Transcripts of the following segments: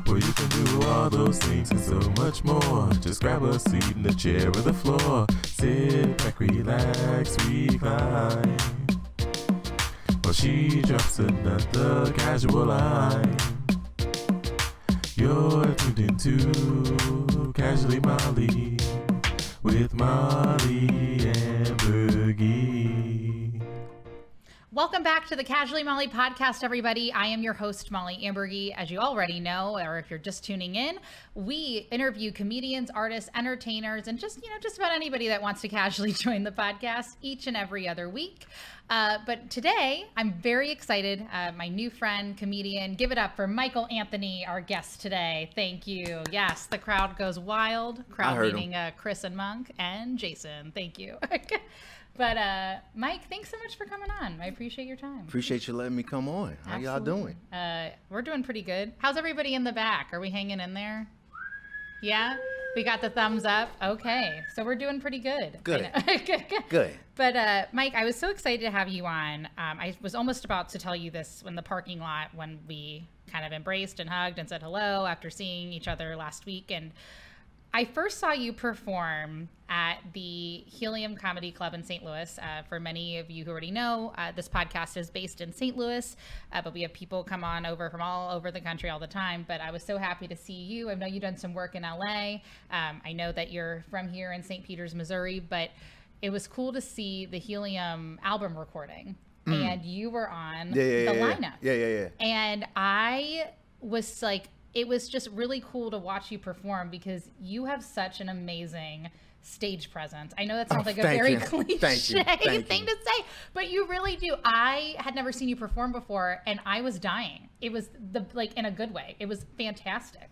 where you can do all those things and so much more. Just grab a seat in the chair or the floor. Sit back, relax, recline, while she drops another casual line. You're tuned into Casually Molly with Molly and Fergie. Welcome back to the Casually Molly podcast, everybody. I am your host, Molly Ambergy. As you already know, or if you're just tuning in, we interview comedians, artists, entertainers, and just about anybody that wants to casually join the podcast each and every other week. But today, I'm very excited. My new friend, comedian, give it up for Mychael Anthony, our guest today. Thank you. Yes, the crowd goes wild. Crowd meaning Chris and Monk and Jason. Thank you. But Mike, thanks so much for coming on. I appreciate your time. Appreciate you letting me come on. How y'all doing? We're doing pretty good. How's everybody in the back? Are we hanging in there? Yeah? We got the thumbs up. Okay. So we're doing pretty good. Good. Good. But Mike, I was so excited to have you on. I was almost about to tell you this in the parking lot when we kind of embraced and hugged and said hello after seeing each other last week. And I first saw you perform at the Helium Comedy Club in St. Louis. For many of you who already know, this podcast is based in St. Louis, but we have people come on over from all over the country all the time. But I was so happy to see you. I know you've done some work in LA. I know that you're from here in St. Peters, Missouri, but it was cool to see the Helium album recording. And you were on the lineup. Yeah. And I was like, it was just really cool to watch you perform because you have such an amazing stage presence. I know that sounds like a very cliche thing to say, but you really do. I had never seen you perform before and I was dying. It was in a good way. It was fantastic.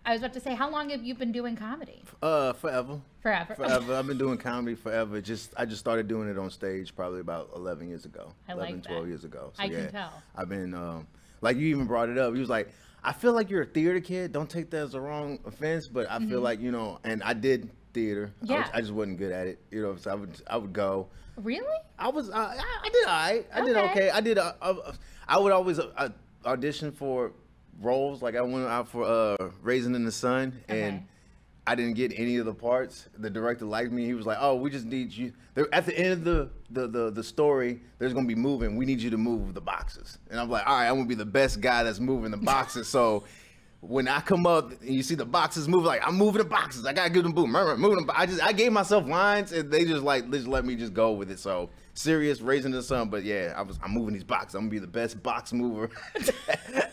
I was about to say, how long have you been doing comedy? Forever. Forever. I've been doing comedy forever. I just started doing it on stage probably about 11 years ago. I 12 years ago. So, I can tell. I've been, like you even brought it up. He was like, I feel like you're a theater kid. Don't take that as a wrong offense, but I feel like, and I did theater. Yeah. I just wasn't good at it. So I would go. Really? I did all right. I did okay. I would always audition for roles. Like I went out for Raisin in the Sun, and I didn't get any of the parts. The director liked me. He was like, "Oh, we just need you." At the end of the story, there's gonna be moving. We need you to move the boxes. And I'm like, "All right, I'm gonna be the best guy that's moving the boxes." So when I come up and you see the boxes move, like I'm moving the boxes. I gotta give them boom, moving them. I gave myself lines, and they just let me just go with it. So serious, Raising the Sun, but yeah, I'm moving these boxes. I'm gonna be the best box mover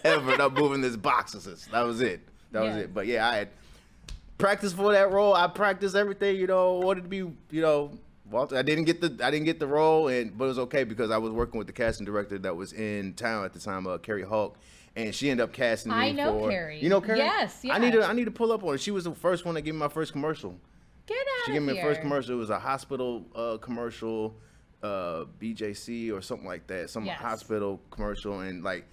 ever. And I'm moving these boxes. That was it. That was it. But yeah, I had practice for that role. I practiced everything, wanted to be, Walter. I didn't get the role, but it was okay because I was working with the casting director that was in town at the time, Carrie Hulk, and she ended up casting me. I know Carrie. You know Carrie? Yes. I need to pull up on her. She was the first one to give me my first commercial. Get out of here. She gave me the first commercial. It was a hospital commercial, BJC or something like that. Some hospital commercial, and like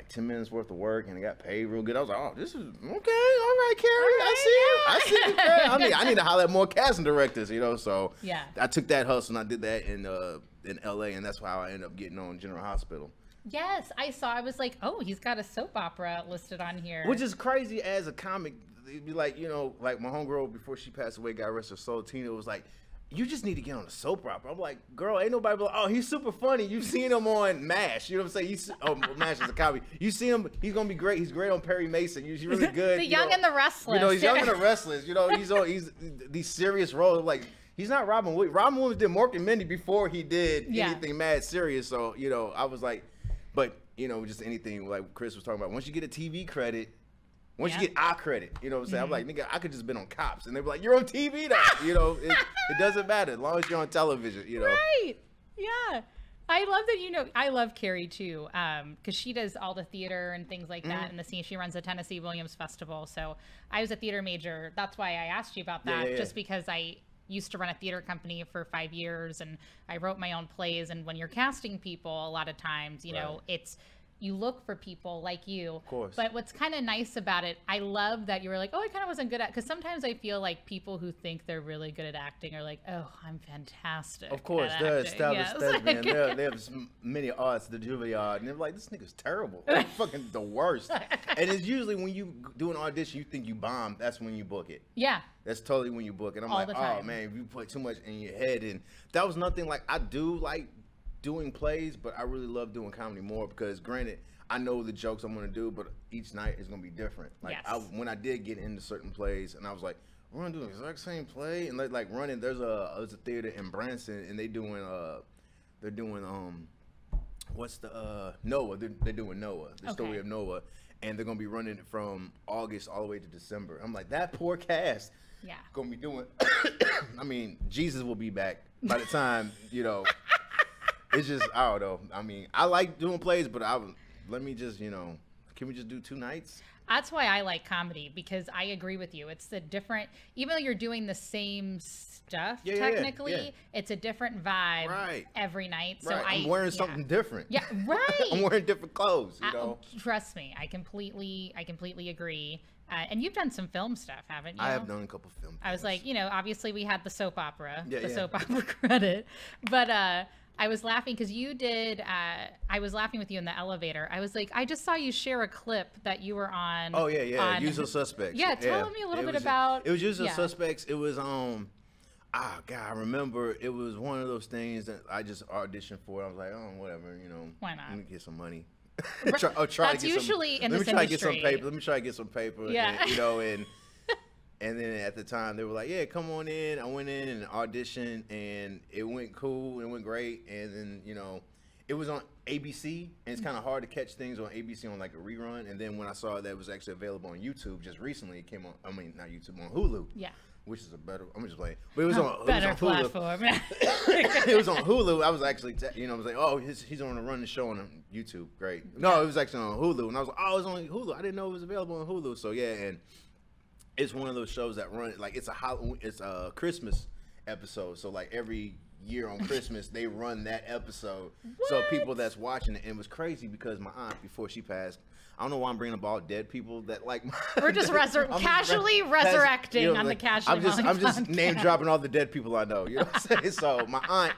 10 minutes worth of work, and I got paid real good. I was like, oh, this is okay. All right, Carrie. I see you, Carrie. I need to holler at more casting directors, So yeah, I took that hustle and I did that in LA, and that's how I ended up getting on General Hospital. Yes, I saw. I was like, oh, he's got a soap opera listed on here. Which is crazy as a comic. It'd be like, like my homegirl before she passed away, God rest her soul, Tina, was like, you just need to get on a soap opera. I'm like, girl, ain't nobody like, oh, he's super funny. You've seen him on MASH. You know what I'm saying? MASH is a comedy. You see him, he's going to be great. He's great on Perry Mason. He's really good. The Young and the Restless. He's Young and the Restless. He's these serious roles. Like, he's not Robin Williams. Robin Williams did Mork and Mindy before he did anything mad serious. So, I was like, but, just anything like Chris was talking about. Once you get a TV credit, once you get eye credit, you know what I'm saying? I'm like, nigga, I could just been on Cops. And they were like, you're on TV now. It doesn't matter as long as you're on television, Right. Yeah. I love that, I love Carrie too, because she does all the theater and things like that in the scene. She runs the Tennessee Williams Festival. So I was a theater major. That's why I asked you about that, just because I used to run a theater company for 5 years and I wrote my own plays. And when you're casting people, a lot of times, it's you look for people like you. Of course. But what's kind of nice about it, I love that you were like, oh, I kind of wasn't good at, because sometimes I feel like people who think they're really good at acting are like, oh, I'm fantastic. Of course, at they're acting. established Yes. thespian. They have many arts, the Juilliard, and they're like, this nigga's terrible. They're fucking the worst. And it's usually when you do an audition, you think you bomb, that's when you book it. Yeah. That's totally when you book it. I'm All like, the oh time. man, you put too much in your head. And that was nothing like, I do like doing plays, but I really love doing comedy more because granted, I know the jokes I'm gonna do, but each night is gonna be different. Like Yes. when I did get into certain plays, and I was like, we're gonna do the exact same play, and like running. There's a theater in Branson, and they're doing what's the Noah? They're doing Noah, the story of Noah, and they're gonna be running it from August all the way to December. I'm like, that poor cast. Yeah. Gonna be doing. I mean, Jesus will be back by the time It's just, I don't know. I mean, I like doing plays, but let me just, can we just do 2 nights? That's why I like comedy, because I agree with you. It's the different, even though you're doing the same stuff, technically, it's a different vibe every night. So I'm wearing something different. Yeah, right. I'm wearing different clothes, you know. Trust me, I completely agree. And you've done some film stuff, haven't you? I have done a couple film things. I was like, obviously we had the soap opera, soap opera credit, but I was laughing because you did. I was laughing with you in the elevator. I was like, I just saw you share a clip that you were on. Oh yeah. Usual Suspects. Yeah, tell me a little bit about. It was Usual Suspects. It was God, I remember it was one of those things that I just auditioned for. I was like, oh, whatever, Why not? Let me get some money. Try That's usually in this industry. Let me try to get some paper. Let me try to get some paper. Yeah. And then at the time they were like, yeah, come on in. I went in and auditioned, and it went cool. It went great. And then, it was on ABC, and it's kind of hard to catch things on ABC on like a rerun. And then when I saw that it was actually available on YouTube just recently, it came on, I mean, not YouTube, on Hulu. Yeah. Which is a better, I'm just playing. But it was on better Hulu. Platform. It was on Hulu. I was actually, I was like, oh, he's on the run the show on YouTube. Great. No, it was actually on Hulu. And I was like, oh, it was on Hulu. I didn't know it was available on Hulu. So yeah, and it's one of those shows that run like it's a Christmas episode. So like every year on Christmas they run that episode. So people that's watching it, and it was crazy because my aunt, before she passed, I don't know why I'm bringing up all dead people that like. We're just casually resurrecting on the casually. I'm just name dropping all the dead people I know. You know what I'm saying? So my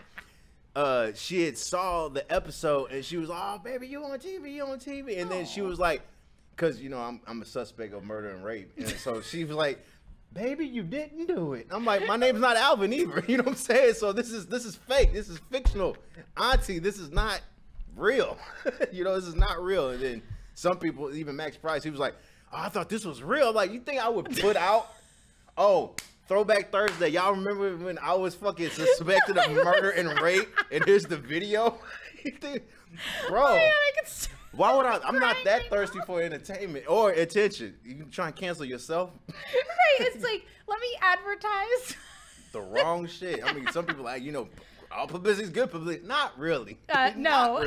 aunt, she had saw the episode and she was like, oh baby, you on TV, and then she was like, because I'm a suspect of murder and rape, and so she was like, baby, you didn't do it. I'm like, my name's not Alvin either. You know what I'm saying? So this is fake. This is fictional. Auntie, this is not real. This is not real. And then some people, even Max Price, he was like, oh, I thought this was real. I'm like, you think I would put out, Throwback Thursday. Y'all remember when I was fucking suspected of murder and rape, and here's the video? Bro. Why would I? I'm not that thirsty for entertainment or attention. You can try and cancel yourself. Right. It's like, let me advertise. The wrong shit. I mean, some people like, all publicity is good publicity. Not really. No.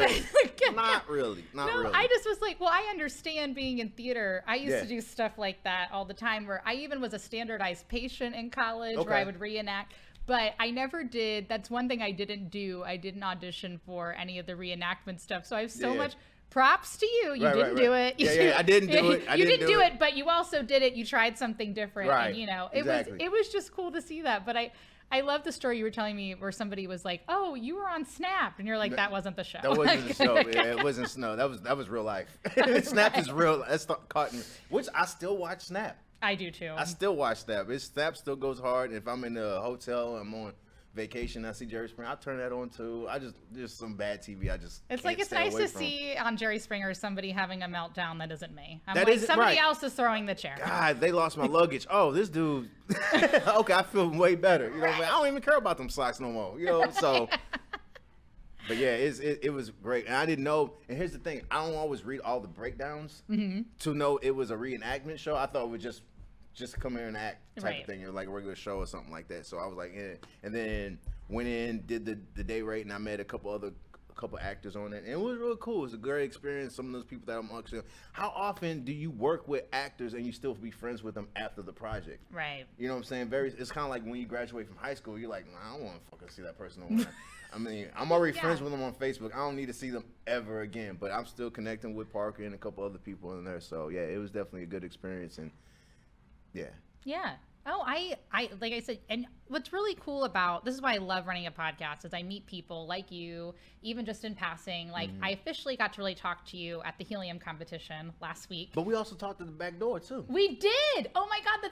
Not really. Not really. I just was like, well, I understand being in theater. I used to do stuff like that all the time, where I even was a standardized patient in college where I would reenact. But I never did. That's one thing I didn't do. I didn't audition for any of the reenactment stuff. So I have so much props to you. You didn't do it. I didn't do it. You didn't do it, but you also did it. You tried something different. Right. And, it was just cool to see that. But I love the story you were telling me where somebody was like, oh, you were on Snap. And you're like, that wasn't the show. That wasn't the show. Yeah, it wasn't Snow. That was real life. Snap is real. That's cotton. Which I still watch Snap. I do too. I still watch Snap. Snap still goes hard. If I'm in a hotel, I'm on vacation, I see Jerry Springer, I turn that on too. There's some bad TV. It's nice to see on Jerry Springer somebody having a meltdown that isn't me. Somebody else is throwing the chair. God, they lost my luggage. Oh, this dude. Okay, I feel way better. I don't even care about them socks no more. So. But yeah, it was great, and I didn't know. And here's the thing: I don't always read all the breakdowns to know it was a reenactment show. I thought it was just come here and act type of thing. You're like a regular show or something like that. So I was like, yeah. And then went in, did the day rate, and I met a couple other couple actors on it, and it was really cool. It was a great experience. Some of those people that I'm actually. How often do you work with actors and you still be friends with them after the project? Right. You know what I'm saying? It's kind of like when you graduate from high school, you're like, nah, I don't want to fucking see that person no more. I mean, I'm already friends with them on Facebook. I don't need to see them ever again, but I'm still connecting with Parker and a couple other people in there. So yeah, it was definitely a good experience, and yeah. Yeah. Oh, I like I said, and what's really cool about this is why I love running a podcast is I meet people like you, even just in passing. Like I officially got to really talk to you at the helium competition last week. But we also talked at the back door too. We did. Oh my God,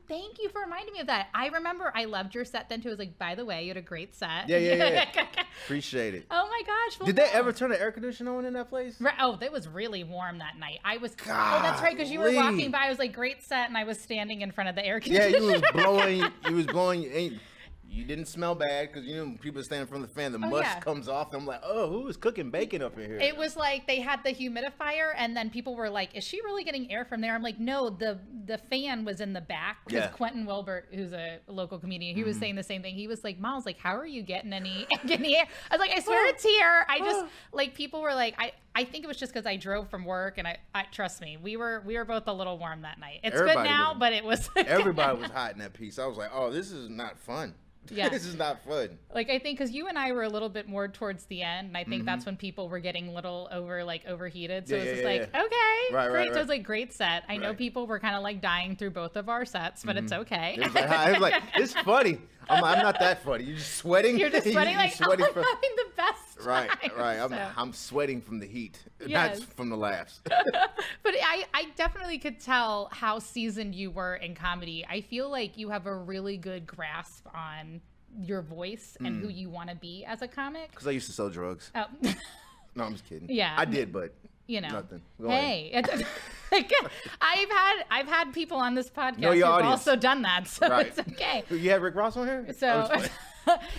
thank you for reminding me of that. I remember I loved your set then too. I was like, by the way, you had a great set. Yeah. Appreciate it. Oh my gosh. Well, did they ever turn the air conditioner on in that place? Oh, it was really warm that night. Oh, that's right, because you were walking by. I was like, great set, and I was standing in front of the air conditioner. Yeah, you was blowing. You didn't smell bad because you know people standing from the fan. The mush comes off. And I'm like, oh, who is cooking bacon up in here? It was like they had the humidifier, and then people were like, "Is she really getting air from there?" I'm like, "No, the fan was in the back." Because Quentin Wilbert, who's a local comedian, he was saying the same thing. He was like, "Miles, like, how are you getting any air?" I was like, "I swear it's here." I just like people were like, I think it was just because I drove from work, and I trust me, we were both a little warm that night. It's good now, but it was everybody was hot in that piece. I was like, oh, this is not fun. Yeah, this is not fun. Like I think because you and I were a little bit more towards the end, and I think that's when people were getting a little overheated. So it's like, okay, great. So it was like great set. I know people were kind of like dying through both of our sets, but it's okay. It was like it's funny. I'm not that funny. You're just sweating. You're just sweating like I'm having the best time. Right. I'm sweating from the heat, not from the laughs. But I definitely could tell how seasoned you were in comedy. I feel like you have a really good grasp on your voice and who you want to be as a comic. Because I used to sell drugs. Oh. No, I'm just kidding. Yeah. I did, but you know, nothing. I've had people on this podcast who've also done that, so it's okay. You had Rick Ross on here? So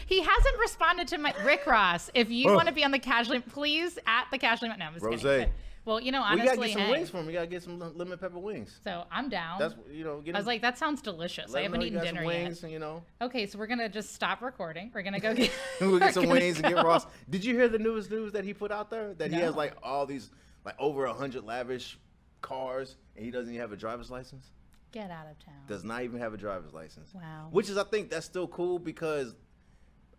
he hasn't responded to my Rick Ross. If you want to be on the Casually, please at the Casually. No, I'm just kidding. Well, you know, honestly, we gotta get some wings from him. We gotta get some lemon pepper wings. So I'm down. That's I was like, that sounds delicious. I haven't eaten dinner wings, yet. And, Okay, so we're gonna just stop recording. We're gonna go get. We'll get some wings and get Ross. Did you hear the newest news that he put out there? That he has like all these like over 100 lavish cars, and he doesn't even have a driver's license. Get out of town. Does not even have a driver's license. Wow. Which is, I think, that's still cool because,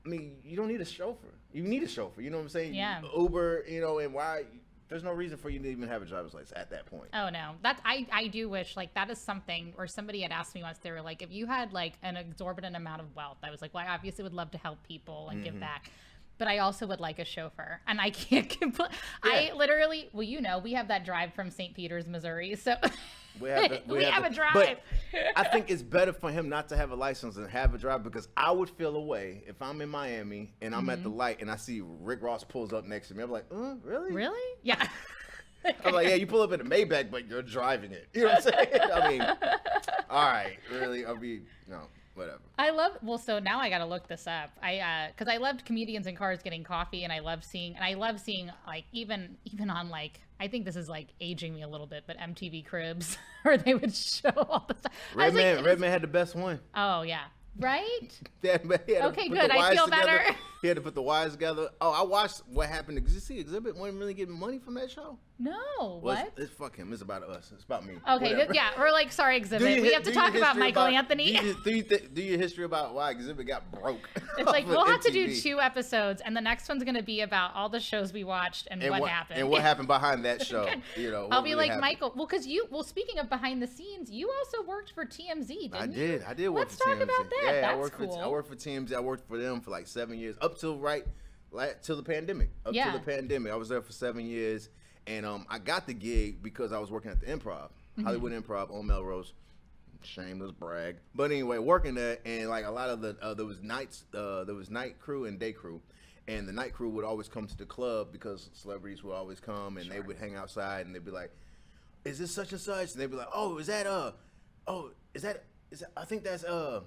I mean, you don't need a chauffeur. You need a chauffeur. You know what I'm saying? Yeah. Uber, and why? There's no reason for you to even have a driver's license at that point. Oh no, I do wish like that is something. Or somebody had asked me once, they were like, if you had like an exorbitant amount of wealth, I was like, well, I obviously would love to help people and give back. But I also would like a chauffeur, and I can't complain. I literally, well, we have that drive from St. Peters, Missouri, so we have a drive. But I think it's better for him not to have a license and have a drive, because I would feel a way if I'm in Miami and I'm at the light and I see Rick Ross pulls up next to me. I'm like, really? Really? Yeah. I'm like, yeah, you pull up in a Maybach, but you're driving it. You know what I'm saying? I mean, all right, really? No. Whatever. So now I got to look this up. Cause I loved comedians in cars getting coffee, and I love seeing like, even on like, I think this is like aging me a little bit, but MTV Cribs, where they would show all the stuff. Redman had the best one. Oh yeah. Right? Okay, good. I feel better. He had to put the wires together. Oh, I watched what happened. Did you see Exhibit wasn't really getting money from that show? No. What? It's fuck him. It's about us. It's about me. Okay. Yeah. We're like, sorry, Exhibit. We have to talk about Mychael Anthony. Do your history about why Exhibit got broke. It's like, we'll have to do 2 episodes, and the next one's going to be about all the shows we watched and what happened. And what happened behind that show. I'll be like, Mychael. Well, speaking of behind the scenes, you also worked for TMZ, didn't you? I did work for TMZ. Let's talk about that. Yeah, That's cool. I worked for TMZ. I worked for them for like 7 years, up till till the pandemic. Till the pandemic. I was there for 7 years, and I got the gig because I was working at the Improv, Hollywood Improv on Melrose. Shameless brag. But anyway, working there, and like a lot of there was night crew and day crew, and the night crew would always come to the club because celebrities would always come, and they would hang outside, and they'd be like, "Is this such and such?" And they'd be like, "Oh, is that I think that's throw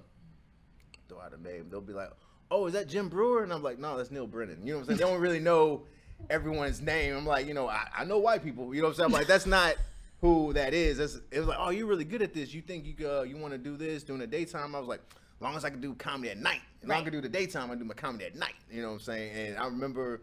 out a name." They'll be like, "Oh, is that Jim Brewer?" And I'm like, "No, that's Neil Brennan." You know what I'm saying? They don't really know everyone's name. I'm like, I know white people. You know what I'm saying? I'm like, that's not who that is. It was like, "Oh, you're really good at this. You think you want to do this during the daytime?" I was like, as long as I can do comedy at night. As long as I can do the daytime, I do my comedy at night. You know what I'm saying? And I remember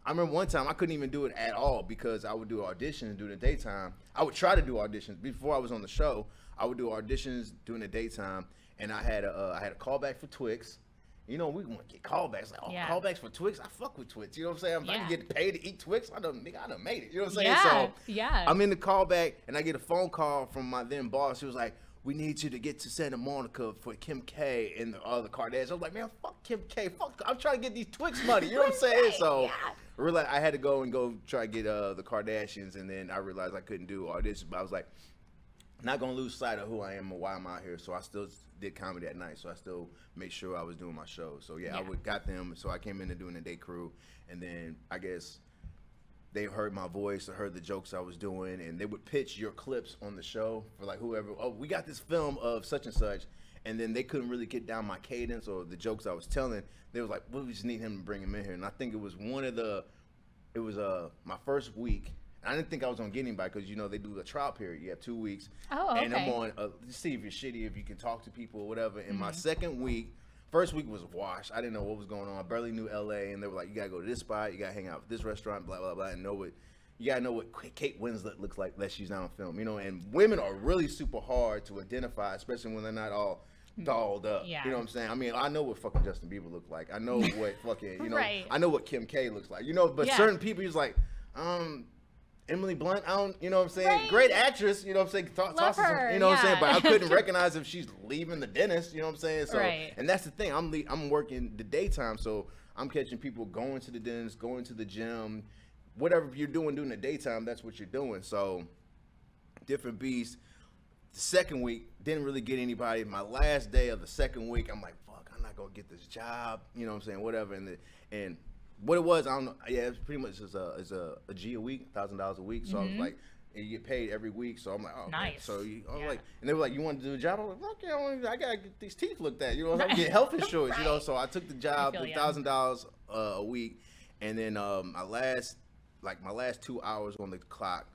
I remember one time I couldn't even do it at all because I would do auditions during the daytime. I would try to do auditions before I was on the show. I would do auditions during the daytime, and I had a callback for Twix. You know, we want to get callbacks. Like, callbacks for Twix? I fuck with Twix. You know what I'm saying? If I can get paid to eat Twix, I done made it. You know what I'm saying? So I'm in the callback, and I get a phone call from my then boss. He was like, we need you to get to Santa Monica for Kim K and the other Kardashians. I was like, man, fuck Kim K. Fuck, I'm trying to get these Twix money. You know what I'm saying? So I realized I had to go try to get the Kardashians, and then I realized I couldn't do auditions. But I was like, not going to lose sight of who I am or why I'm out here. So I still did comedy at night. So I still made sure I was doing my show. So, I got them. So I came in and doing the day crew. And then I guess they heard my voice, or heard the jokes I was doing, and they would pitch your clips on the show for like whoever. Oh, we got this film of such and such, and then they couldn't really get down my cadence or the jokes I was telling. They was like, well, we just need him to bring him in here. And I think it was my first week. I didn't think I was gonna get anybody because, you know, they do the trial period. You have 2 weeks. Oh, okay. And I'm on to see if you're shitty, if you can talk to people or whatever. And my second week, first week was washed. I didn't know what was going on. I barely knew LA, and they were like, you gotta go to this spot, you gotta hang out at this restaurant, blah blah blah, and you gotta know what Kate Winslet looks like unless she's not on film. You know, and women are really super hard to identify, especially when they're not all dolled up. Yeah. You know what I'm saying? I mean, I know what fucking Justin Bieber looked like. I know what fucking, you know, Right. I know what Kim K looks like. You know, but certain people, he's like, Emily Blunt, I don't, you know what I'm saying? Right. Great actress, you know what I'm saying? Love her, you know what I'm saying? But I couldn't recognize if she's leaving the dentist, you know what I'm saying? So, and that's the thing. I'm working the daytime, so I'm catching people going to the dentist, going to the gym, whatever you're doing during the daytime, that's what you're doing. So, different beast. The second week, didn't really get anybody. My last day of the second week, I'm like, fuck, I'm not gonna get this job, you know what I'm saying? Whatever, and what it was, I don't know. Yeah, it's pretty much is a G a week, $1,000 a week. So I was like, and you get paid every week. So I'm like, oh, nice. Man. So I was like, and they were like, you want to do a job? I was like, fuck yeah, I gotta get these teeth looked at. You know, I'm getting health insurance. You know, so I took the job, $1,000 a week, and then my last 2 hours on the clock.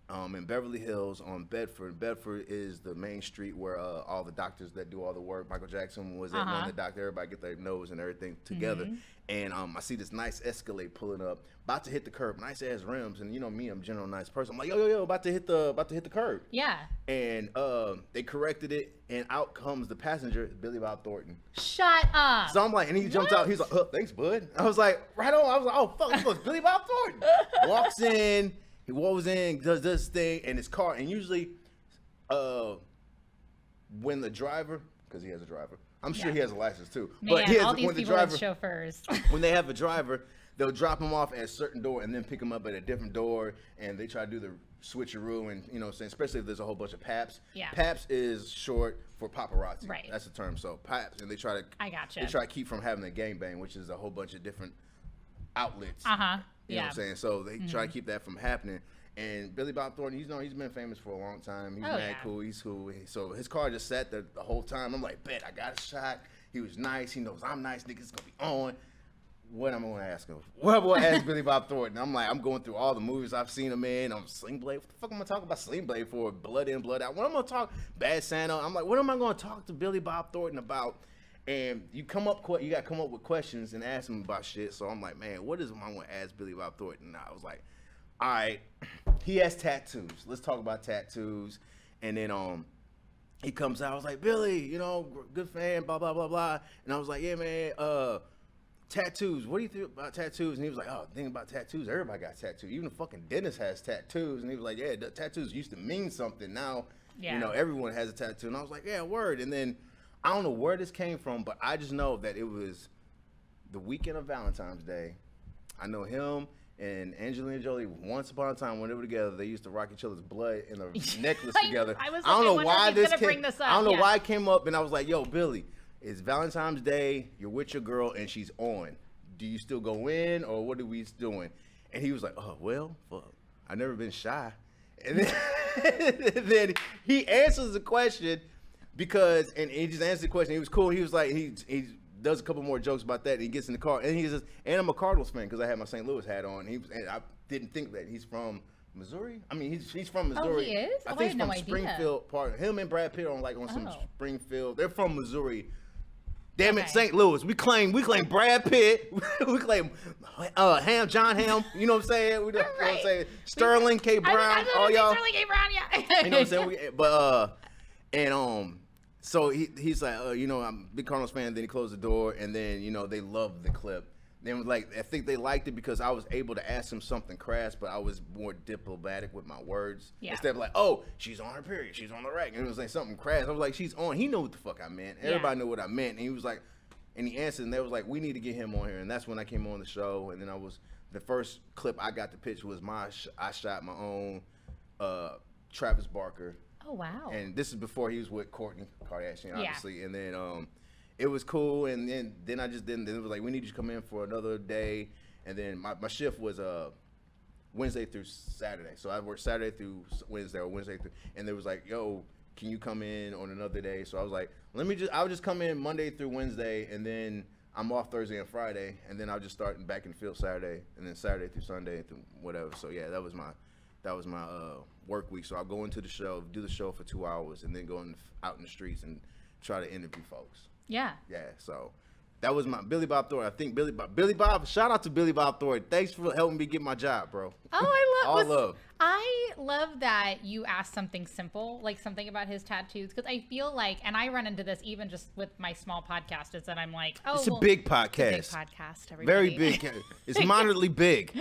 In Beverly Hills on Bedford. Bedford is the main street where all the doctors that do all the work. Michael Jackson was at one of the doctors. Everybody get their nose and everything together. And I see this nice Escalade pulling up, about to hit the curb. Nice ass rims, and you know me, I'm a general nice person. I'm like, yo, about to hit the curb. Yeah. And they corrected it, and out comes the passenger, Billy Bob Thornton. Shut up. So I'm like, and he jumps out. He's like, thanks, bud. I was like, right on. I was like, oh fuck, this was Billy Bob Thornton. Walks in. He walks in, does this thing, and his car, and usually when the driver, because he has a driver, I'm sure he has a license too. Man, but he has, all these when people the driver, with chauffeurs. When they have a driver, they'll drop him off at a certain door and then pick him up at a different door, and they try to do the switcheroo, and you know what I'm saying, especially if there's a whole bunch of Paps. Yeah. Paps is short for paparazzi. Right. That's the term. So Paps, and they try to They try to keep from having a gangbang, which is a whole bunch of different outlets. You know what I'm saying? So they try to keep that from happening. And Billy Bob Thornton, he's been famous for a long time. He's mad cool. He's cool. So his car just sat there the whole time. I'm like, bet I got a shot. He was nice. He knows I'm nice. Niggas gonna be on. What am I gonna ask him? What am I gonna ask Billy Bob Thornton? I'm like, I'm going through all the movies I've seen him in. I'm Sling Blade. What the fuck am I talking about Sling Blade for? Blood in, blood out. What am I gonna talk? Bad Santa. I'm like, what am I gonna talk to Billy Bob Thornton about? And you gotta come up with questions and ask him about shit. So I'm like, man, what is I gonna ask Billy Bob Thornton? And I was like, all right, he has tattoos. Let's talk about tattoos. And then he comes out. I was like, Billy, you know, good fan, blah blah blah blah. And I was like, yeah, man, tattoos. What do you think about tattoos? And he was like, oh, the thing about tattoos, everybody got tattoos. Even the fucking dentist has tattoos. And he was like, yeah, the tattoos used to mean something. Now, you know, everyone has a tattoo. And I was like, yeah, word. And then I don't know where this came from, but I just know that it was the weekend of Valentine's Day. I know him and Angelina Jolie, once upon a time when they were together, they used to rock each other's blood in a necklace together. I don't know why this came up. I don't know why it came up, and I was like, yo, Billy, it's Valentine's Day, you're with your girl, and she's on. Do you still go in, or what are we doing? And he was like, oh, well, fuck, I've never been shy. And then he answers the question because, and he just answered the question. He was cool. He was like, he does a couple more jokes about that. And he gets in the car, and he says, and I'm a Cardinals fan because I had my St. Louis hat on. And I didn't think that he's from Missouri. I mean, he's from Missouri. Oh, he is? I think he's from Springfield. Part him and Brad Pitt on some Springfield. They're from Missouri. Damn it, St. Louis. We claim Brad Pitt. We claim John Hamm. You know what I'm saying? You know what I'm saying? Sterling K. Brown. All y'all. Sterling K. Brown, yeah. You know what I'm saying? So he's like, you know, I'm a big Cardinals fan. Then he closed the door, and then, you know, they loved the clip. Then like, I think they liked it because I was able to ask him something crass, but I was more diplomatic with my words. Yeah. Instead of like, oh, she's on her period, she's on the rack. And it was like something crass. I was like, she's on. He knew what the fuck I meant. Everybody knew what I meant. And he was like, and he answered, and they was like, we need to get him on here. And that's when I came on the show. And then the first clip I got to pitch was I shot my own Travis Barker. Oh, wow. And this is before he was with Kourtney Kardashian, obviously. And then it was cool. And then I just didn't. Then it was like, we need you to come in for another day. And then my shift was Wednesday through Saturday. So I worked Saturday through Wednesday, or Wednesday through. And they was like, yo, can you come in on another day? So I was like, I'll just come in Monday through Wednesday, and then I'm off Thursday and Friday, and then I'll just start back in the field Saturday, and then Saturday through Sunday through whatever. So yeah, that was my work week. So I'll go into the show, do the show for 2 hours, and then go out in the streets and try to interview folks. Yeah. Yeah. So that was my Billy Bob Thornton. I think Billy Bob. Shout out to Billy Bob Thornton. Thanks for helping me get my job, bro. Oh, I love that you asked something simple, like something about his tattoos, because I feel like, and I run into this even just with my small podcast, is that I'm like, oh, it's a big podcast. It's a big podcast, everybody. Very big. It's moderately big.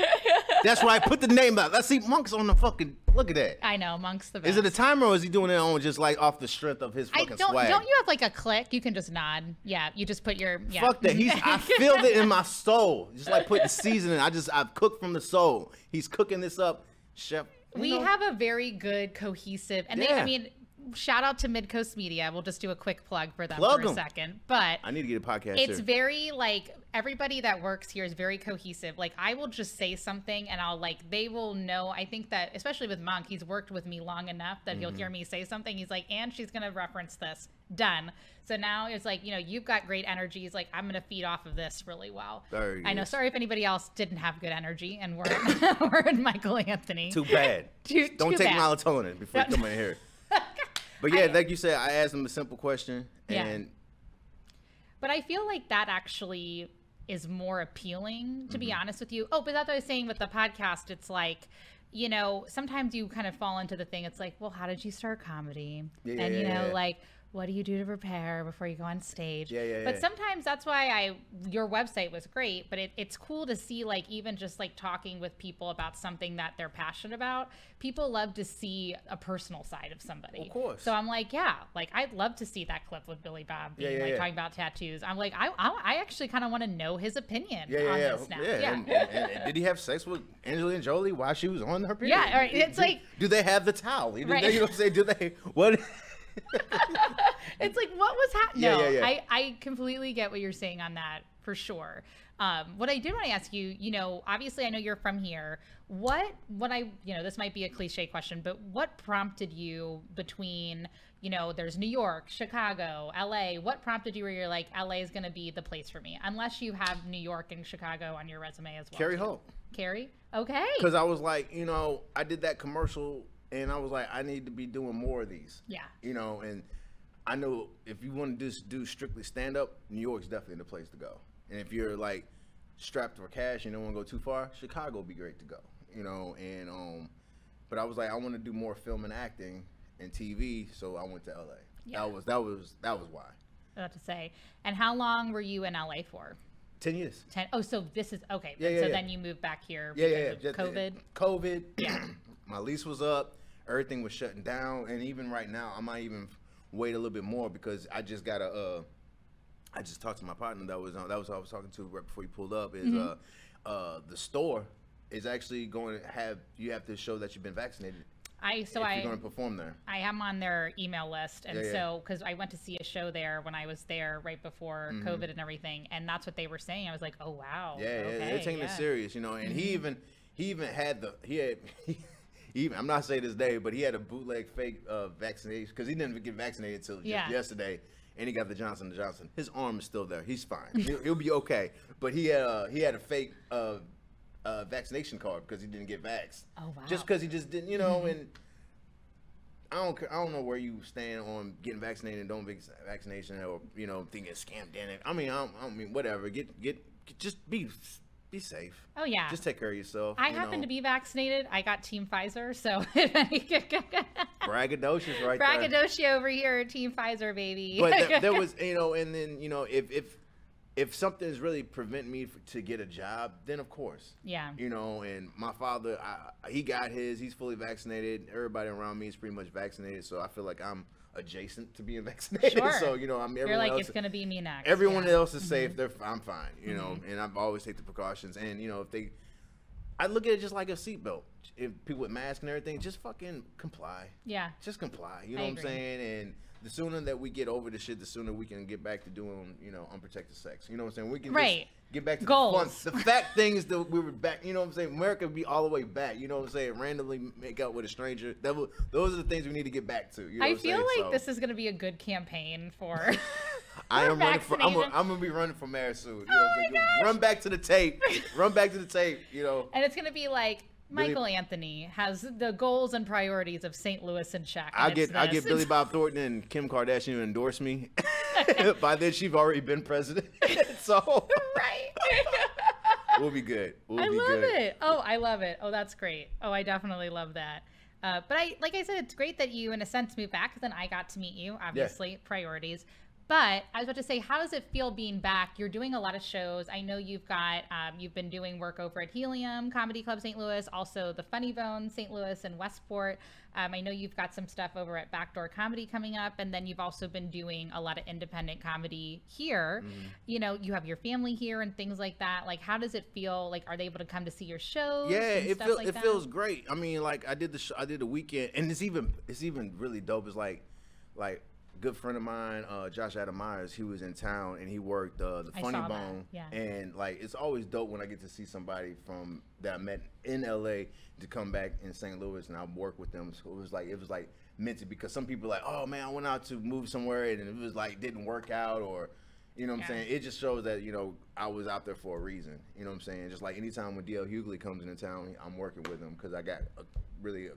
That's why I put the name out. Let's see, Monk's on the fucking. Look at that. I know, Monk's the best. Is it a timer, or is he doing it on just like off the strength of his fucking swag? Don't you have like a click? You can just nod. Yeah, you just put your. Yeah. Fuck that. I feel it in my soul. Just like putting seasoning. I've cooked from the soul. He's cooking this up, chef. We have a very good, cohesive, and I mean, shout out to Midcoast Media. We'll just do a quick plug for them for a second. But I need to get a podcast. It's very like everybody that works here is very cohesive. Like I will just say something and they will know. I think that especially with Monk, he's worked with me long enough that he'll hear me say something. He's like, and she's gonna reference this. Done. So now it's like, you know, you've got great energy. He's like, I'm gonna feed off of this really well. I know. Sorry if anybody else didn't have good energy and we're in Michael Anthony. Too bad. Don't take melatonin before you come in here. But yeah, like you said, I asked him a simple question, and but I feel like that actually is more appealing, to be honest with you. Oh, but that's what I was saying with the podcast. It's like, you know, sometimes you kind of fall into the thing. It's like, well, how did you start comedy? And you know, like, what do you do to prepare before you go on stage? But sometimes that's why your website was great, but it's cool to see, like, even just like talking with people about something that they're passionate about. People love to see a personal side of somebody. Of course. So I'm like, yeah, like I'd love to see that clip with Billy Bob being talking about tattoos. I'm like, I actually kind of want to know his opinion on this now. And did he have sex with Angelina Jolie while she was on her period? Yeah, right. It's like, do they have the towel? You know what I'm saying? Do they what? It's like, what was happening? I completely get what you're saying on that, for sure. What I did want to ask you, you know, obviously I know you're from here. This might be a cliche question, but what prompted you between, you know, there's New York, Chicago, LA. What prompted you where you're like, LA is going to be the place for me? Unless you have New York and Chicago on your resume as well. Carrie Holt. Carrie? Okay. Because I was like, you know, I did that commercial and I was like, I need to be doing more of these. Yeah. You know, and I know if you want to just do strictly stand-up, New York's definitely the place to go. And if you're like strapped for cash and don't want to go too far, Chicago would be great to go. You know, and but I was like, I want to do more film and acting and TV, so I went to LA. Yeah. That was why. I was about to say. And how long were you in LA for? 10 years. 10. Oh, so this is okay. Then you moved back here because of COVID. COVID. Yeah. My lease was up. Everything was shutting down, and even right now, I might even wait a little bit more because I just got I just talked to my partner that was who I was talking to right before you pulled up. Is the store is actually going to you have to show that you've been vaccinated. If you're going to perform there. I am on their email list, and so because I went to see a show there when I was there right before COVID and everything, and that's what they were saying. I was like, oh wow. They're taking it serious, you know. And he even had I'm not saying this day, but he had a bootleg fake vaccination because he didn't get vaccinated until just yesterday, and he got the Johnson & Johnson. His arm is still there. He's fine. He'll be okay. But he had a fake vaccination card because he didn't get vaxxed. Oh wow! Just because he just didn't, you know. And I I don't know where you stand on getting vaccinated and don't get vaccination, or thinking scam denic. I mean whatever. Just be safe. Oh yeah. Just take care of yourself. I happen to be vaccinated. I got Team Pfizer, so braggadocious right there. Braggadocio over here, Team Pfizer, baby. But there was, and then if something's really preventing me to get a job, then of course. Yeah. And my father, he got his. He's fully vaccinated. Everybody around me is pretty much vaccinated, so I feel like I'm adjacent to being vaccinated. Sure. So everyone You're like, else, it's gonna be me next. Everyone else is safe. I'm fine. And I've always take the precautions. And I look at it just like a seatbelt. If people with masks and everything, just fucking comply. Yeah. Just comply. You know what I'm saying? And the sooner that we get over the shit, the sooner we can get back to doing, unprotected sex. You know what I'm saying? We can just get back to goals. The fun. The fact thing is that we were back. You know what I'm saying? America be all the way back. You know what I'm saying? Randomly make out with a stranger. Those are the things we need to get back to. You know I feel like this is going to be a good campaign for. I am running for. I'm gonna be running for mayor soon. You know what I'm saying? Run back to the tape. Run back to the tape. And it's going to be like. Michael Anthony has the goals and priorities of St. Louis in check. I get Billy Bob Thornton and Kim Kardashian to endorse me. By then, she's already been president. So right, we'll be good. I love it. Oh, I love it. Oh, that's great. Oh, I definitely love that. But like I said, it's great that you, in a sense, moved back. Because then I got to meet you. Obviously, priorities. But I was about to say, how does it feel being back? You're doing a lot of shows. I know you've been doing work over at Helium Comedy Club St. Louis, also the Funny Bone St. Louis and Westport. I know you've got some stuff over at Backdoor Comedy coming up, and then you've also been doing a lot of independent comedy here. Mm-hmm. You have your family here and things like that. Like, how does it feel? Like, are they able to come to see your shows? Yeah, it feels great. I mean, like I did the weekend, and it's even really dope. It's like. Good friend of mine, Josh Adam Myers, he was in town and he worked the Funny Bone. Yeah. And like it's always dope when I get to see somebody that I met in LA to come back in St. Louis and I work with them. So it was like meant to, because some people are like, oh man, I went out to move somewhere and it was like didn't work out, or you know what I'm saying? It just shows that, I was out there for a reason. You know what I'm saying? Just like anytime when DL Hughley comes into town, I'm working with him because I got we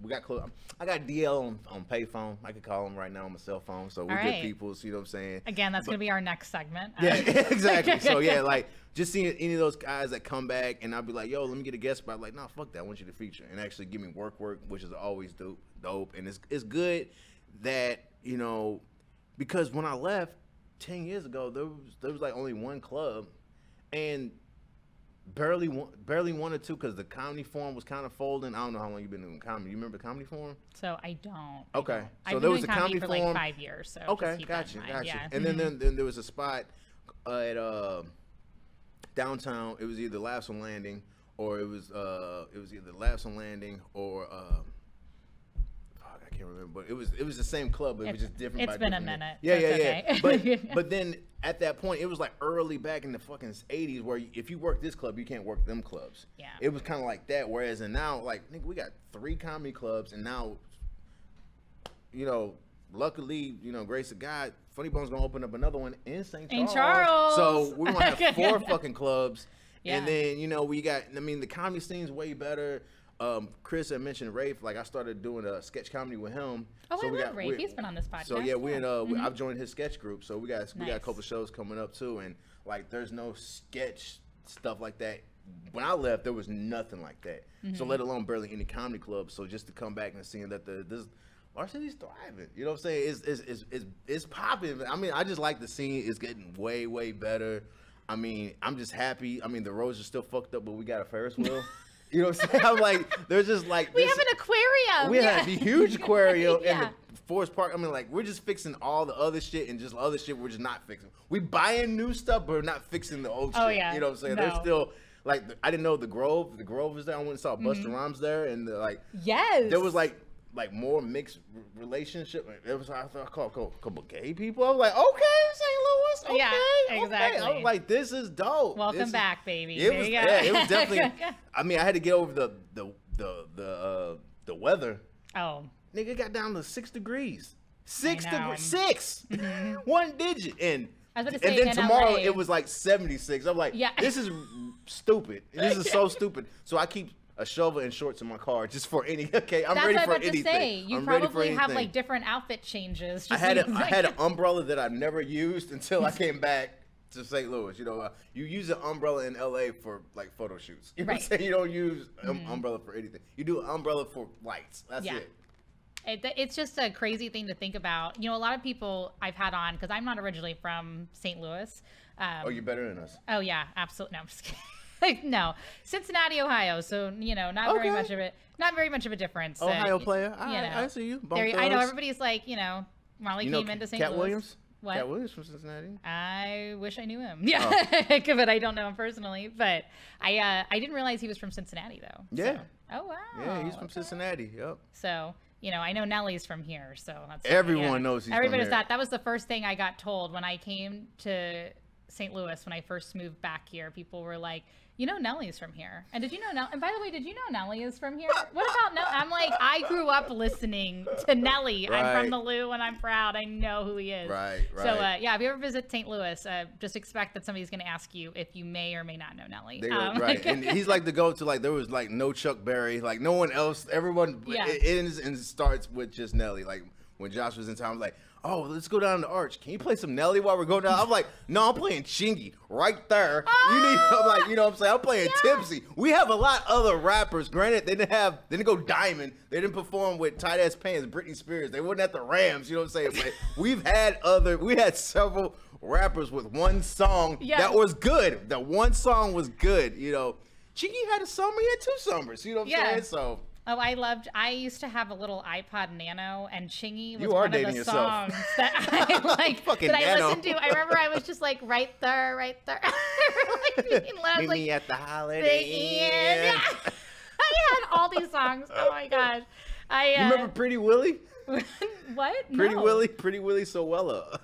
got close. I got DL on payphone. I could call him right now on my cell phone. So we're good people. So you know what I'm saying? Again, that's going to be our next segment. Yeah, exactly. So yeah, like just seeing any of those guys that come back and I'll be like, yo, let me get a guest spot. Like, nah, fuck that. I want you to feature and actually give me work, which is always dope. And it's good that, because when I left 10 years ago, there was like only one club and barely one or two because the Comedy Forum was kind of folding. I don't know how long you've been doing comedy. You remember the Comedy Forum? So I don't. Okay. So there was a Comedy Forum for like 5 years. So okay, gotcha. Yeah. And then there was a spot at downtown. It was either Laughs on Landing or it was either Laughs on Landing or I can't remember, but it was the same club. It was just different. It's been a minute. Yeah. Okay. But then at that point, it was like early back in the fucking 80s, where if you work this club, you can't work them clubs. Yeah. It was kind of like that. Whereas now, like, nigga, we got 3 comedy clubs, and now, luckily, grace of God, Funny Bone's gonna open up another one in St. Charles. So we're gonna have 4 fucking clubs. Yeah. And then we got. I mean, the comedy scene's way better. Chris had mentioned Rafe. Like I started doing a sketch comedy with him. Oh, so I love Rafe. He's been on this podcast. So yeah, I've joined his sketch group. So we got a couple shows coming up too. And like, there's no sketch stuff like that. When I left, there was nothing like that. Mm-hmm. So let alone barely any comedy clubs. So just to come back and seeing that our city's thriving. You know what I'm saying? It's popping. I mean, I just like the scene. It's getting way, way better. I mean, I'm just happy. I mean, the roads are still fucked up, but we got a Ferris wheel. You know what I'm saying? I'm like, there's just like we have an aquarium. We have a huge aquarium in the Forest Park. I mean, like, we're just fixing all the other shit and just other shit we're just not fixing. We buying new stuff, but we're not fixing the old shit. Oh, yeah. You know what I'm saying? No. There's still like, I didn't know the Grove. The Grove was there. I went and saw Busta Rhymes there, and there was like more mixed relationship. It was I called a couple gay people. I was like, okay, St. Louis, okay, yeah, exactly. I was like, this is dope. Welcome back, baby. It was definitely. I mean, I had to get over the weather. Oh, nigga, got down to 6 degrees. 6 degrees. 6. One digit. And then tomorrow it was like 76. I'm like, this is stupid. This is so stupid. So I keep a shovel and shorts in my car just for any. Okay, I'm That's ready what for I'm about anything. to say. You I'm ready for probably have anything. like different outfit changes. I had an umbrella that I never used until I came back to St. Louis. You know, you use an umbrella in LA for like photo shoots. You know what I'm saying? You don't use an umbrella for anything. You do an umbrella for lights. That's it. It's just a crazy thing to think about. You know, a lot of people I've had on, because I'm not originally from St. Louis. Oh, you're better than us. Oh yeah, absolutely. No, I'm just kidding. No, Cincinnati, Ohio. So you know, not very much of a difference. Ohio player. I see you. I know everybody's like, you know, Molly came into St. Louis. Cat Williams. What? Cat Williams from Cincinnati. I wish I knew him. Yeah, but I don't know him personally. But I didn't realize he was from Cincinnati though. Yeah. So. Oh wow. Yeah, he's from Cincinnati. Yep. So. You know, I know Nellie's from here, so that's everyone knows he's Everybody from knows here. that was the first thing I got told when I came to St. Louis when I first moved back here. People were like, you know, Nellie's from here. And did you know And by the way, did you know Nellie is from here? What about Nellie? I'm like, I grew up listening to Nellie. Right. I'm from the Lou and I'm proud. I know who he is. Right. So yeah, if you ever visit St. Louis, just expect that somebody's going to ask you if you may or may not know Nellie. Right. And he's like the go-to. Like there was like no Chuck Berry. Like no one else. Everyone it ends and starts with just Nellie. Like when Josh was in town, I was like, oh, let's go down the Arch. Can you play some Nelly while we're going down? I'm like, no, I'm playing Chingy right there. I'm like, you know what I'm saying? I'm playing Tipsy. We have a lot of other rappers. Granted, they didn't go Diamond. They didn't perform with Tight Ass Pants, Britney Spears. They wasn't at the Rams, you know what I'm saying? But we had several rappers with one song that was good. That one song was good, you know. Chingy had a summer, he had 2 summers, you know what I'm saying? So oh, I used to have a a little iPod Nano, and Chingy was one of the songs that I like that I listened to. I remember I was just like right there. Like, meet me at the Holiday Inn. Yeah. I had all these songs. Oh my gosh. You remember Pretty Willie? What? Pretty Willie Sowella.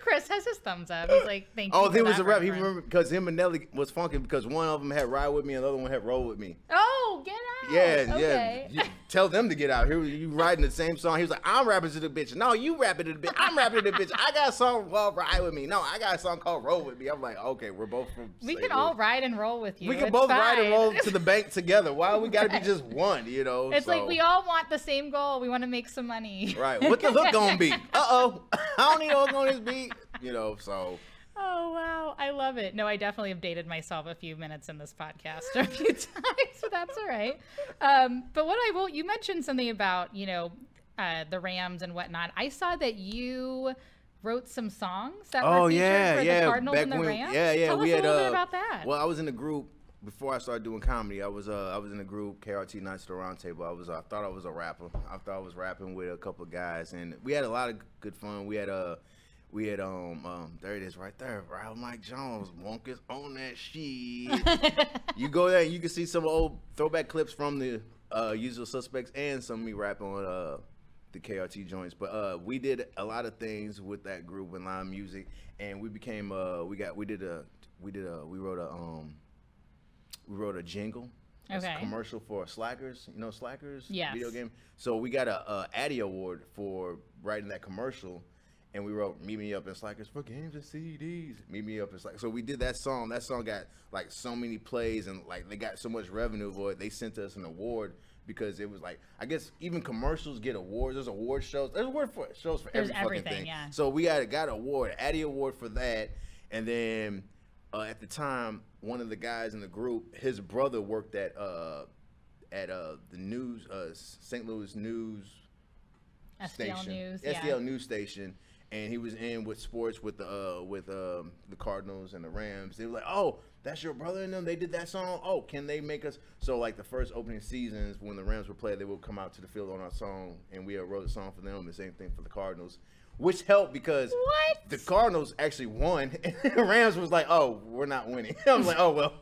Chris has his thumbs up. He's like, thank you. Oh, there was a rap. He remember because him and Nelly was funky because one of them had Ride With Me and the other one had Roll With Me. Oh, get out. Yeah, okay. yeah. Tell them to get out. Here you riding the same song. He was like, I'm rapping to the bitch. No, you rapping to the bitch. I'm rapping to the bitch. I got a song called Ride With Me. No, I got a song called Roll With Me. I'm like, okay, we're both from We can all ride and roll with you. We can both ride and roll to the bank together. Why we got to be just one, you know? It's like we all want the same goal. We want to make some money. Right. What the hook gonna be? Uh-oh. I don't need no hook on this beat. You know, so. Oh, wow. I love it. No, I definitely have dated myself a few minutes in this podcast a few times, so that's all right. But you mentioned something about, you know, the Rams and whatnot. I saw that you wrote some songs that were featured for the Cardinals and the Rams. Yeah. Tell us a little bit about that. Well, I was in a group before I started doing comedy. I was in a group, KRT Nights at the Round Table. I thought I was a rapper. I thought I was rapping with a couple of guys, and we had a lot of good fun. We had there it is right there, Ralph Mike Jones, Wonkus on that shit. You go there and you can see some old throwback clips from the Usual Suspects and some of me rapping on the KRT joints. But we did a lot of things with that group in live music, and we became we wrote a jingle. It's a commercial for Slackers, you know Slackers? Yes. Video game. So we got a Addy Award for writing that commercial, and we wrote Meet Me Up in Slackers for games and CDs. Meet Me Up in Slackers. So we did that song. That song got like so many plays, and like they got so much revenue for it. They sent us an award because it was like, I guess even commercials get awards. There's award shows. There's award for shows for every fucking thing. Yeah. So we got an award, Addy Award for that, and then at the time, one of the guys in the group, his brother worked at the news, St. Louis news station, STL news station, and he was in with sports with the Cardinals and the Rams. They were like, "Oh, that's your brother and them. They did that song. Oh, can they make us?" So like the first opening seasons when the Rams were playing, they would come out to the field on our song, and we wrote a song for them. The same thing for the Cardinals. Which helped because the Cardinals actually won, and the Rams was like, "Oh, we're not winning." I was like, "Oh well,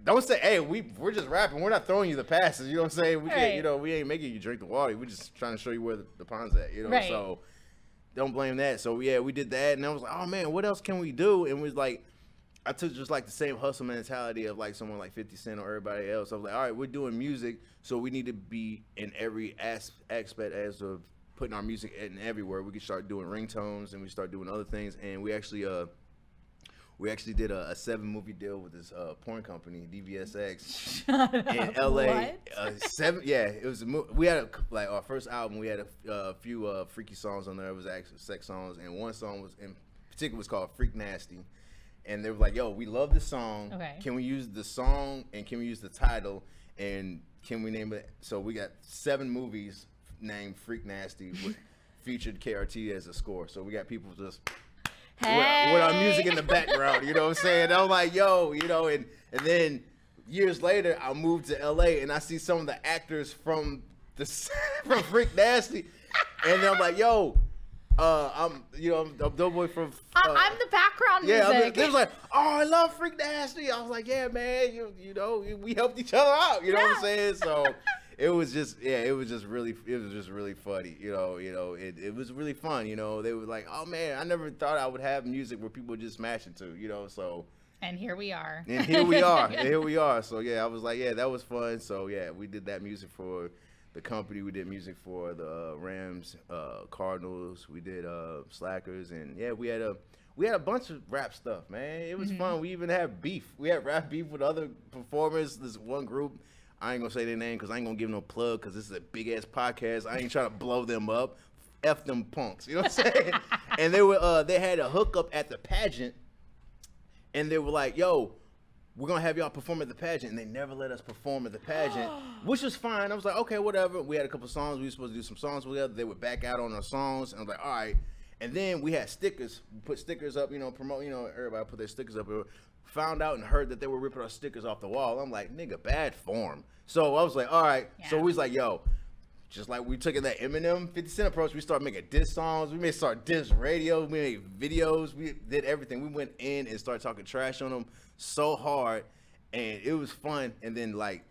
don't say, hey, we're just rapping. We're not throwing you the passes. You know what I'm saying? We can't, you know, we ain't making you drink the water. We're just trying to show you where the pond's at. You know, so don't blame that." So yeah, we did that, and I was like, "Oh man, what else can we do?" And it was like, I took just like the same hustle mentality of like someone like 50 Cent or everybody else. I was like, all right, we're doing music, so we need to be in every aspect as of putting our music in everywhere. We could start doing ringtones, and we start doing other things, and we actually We actually did a 7-movie deal with this porn company, DVSX, in LA. It was. We had our first album. We had a few freaky songs on there. It was actually sex songs, and one song was in particular was called "Freak Nasty." And they were like, "Yo, we love the song. Okay. Can we use the song and can we use the title and can we name it?" So we got 7 movies named "Freak Nasty" with featured KRT as a score. So we got people just. Hey. With our music in the background, you know what I'm saying? I'm like, yo, you know, and then years later, I moved to LA and I see some of the actors from Freak Nasty, and I'm like, yo, I'm Doughboy from. I'm the background music. They was like, oh, I love Freak Nasty. I was like, yeah, man, you know, we helped each other out. You know what I'm saying? So. It was just really funny, you know, it was really fun, you know. They were like, oh man, I never thought I would have music where people would just smash into, you know, so. And here we are. So yeah, I was like, yeah, that was fun. So yeah, we did that music for the company. We did music for the Rams, Cardinals. We did Slackers, and yeah, we had a bunch of rap stuff, man. It was fun. We even had beef. We had rap beef with other performers. This one group. I ain't gonna say their name because I ain't gonna give no plug because this is a big ass podcast. I ain't trying to blow them up. F them punks. You know what I'm saying? And they had a hookup at the pageant, and they were like, "Yo, we're gonna have y'all perform at the pageant," and they never let us perform at the pageant, which was fine. I was like, "Okay, whatever." We had a couple songs. We were supposed to do some songs together. They would back out on our songs, and I was like, "All right." And then we had stickers. We put stickers up, you know, promote. You know, everybody put their stickers up. Found out and heard that they were ripping our stickers off the wall. I'm like, nigga, bad form. So I was like, all right. Yeah. So we was like, yo, just like we took in that Eminem 50 Cent approach, we started making diss songs. We started diss radio. We made videos. We did everything. We went in and started talking trash on them so hard, and it was fun. And then like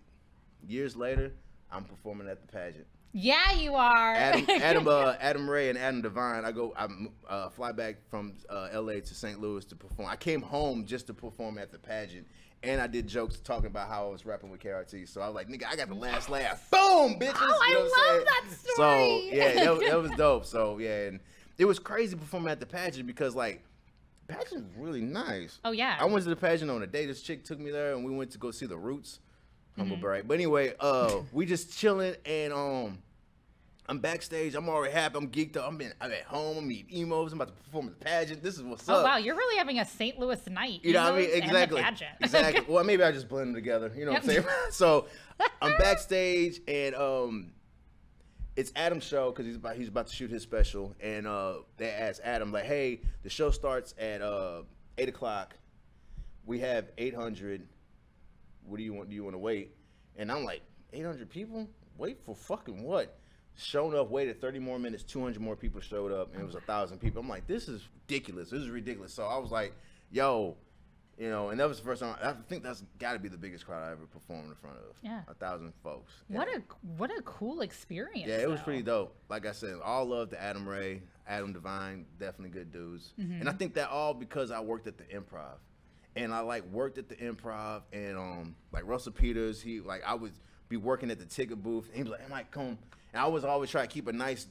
years later, I'm performing at the pageant. Yeah, you are. Adam Ray and Adam Devine. I fly back from LA to St. Louis to perform. I came home just to perform at the pageant, and I did jokes talking about how I was rapping with KRT. So I was like, nigga, I got the last laugh. Boom, bitches. Oh, you know I love that story. So yeah, that was dope. So yeah, and it was crazy performing at the pageant because like, pageant was really nice. Oh yeah. I went to the pageant on a day. This chick took me there, and we went to go see the Roots. But anyway, we just chilling, and I'm backstage. I'm already happy. I'm geeked up. I'm at home. I'm eating emos. I'm about to perform at the pageant. This is what's up. Oh wow, you're really having a St. Louis night. You know what I mean? Exactly. And the pageant. Exactly. Well, maybe I just blend them together. You know what I'm saying? So I'm backstage, and it's Adam's show because he's about to shoot his special, and they asked Adam like, "Hey, the show starts at 8:00. We have 800. What do you want? Do you want to wait?" And I'm like, 800 people? Wait for fucking what? Shown up, waited 30 more minutes, 200 more people showed up, and it was 1,000 people. I'm like, this is ridiculous. This is ridiculous. So I was like, yo, you know, and that was the first time. I think that's got to be the biggest crowd I ever performed in front of. Yeah. 1,000 folks. Yeah. What a cool experience. Yeah, it was pretty dope. Like I said, all love to Adam Ray, Adam Devine, definitely good dudes. And I think that all because I worked at the Improv. And I like worked at the Improv, and like Russell Peters, I would be working at the ticket booth, and he was like, "I might come," and I was always trying to keep a nice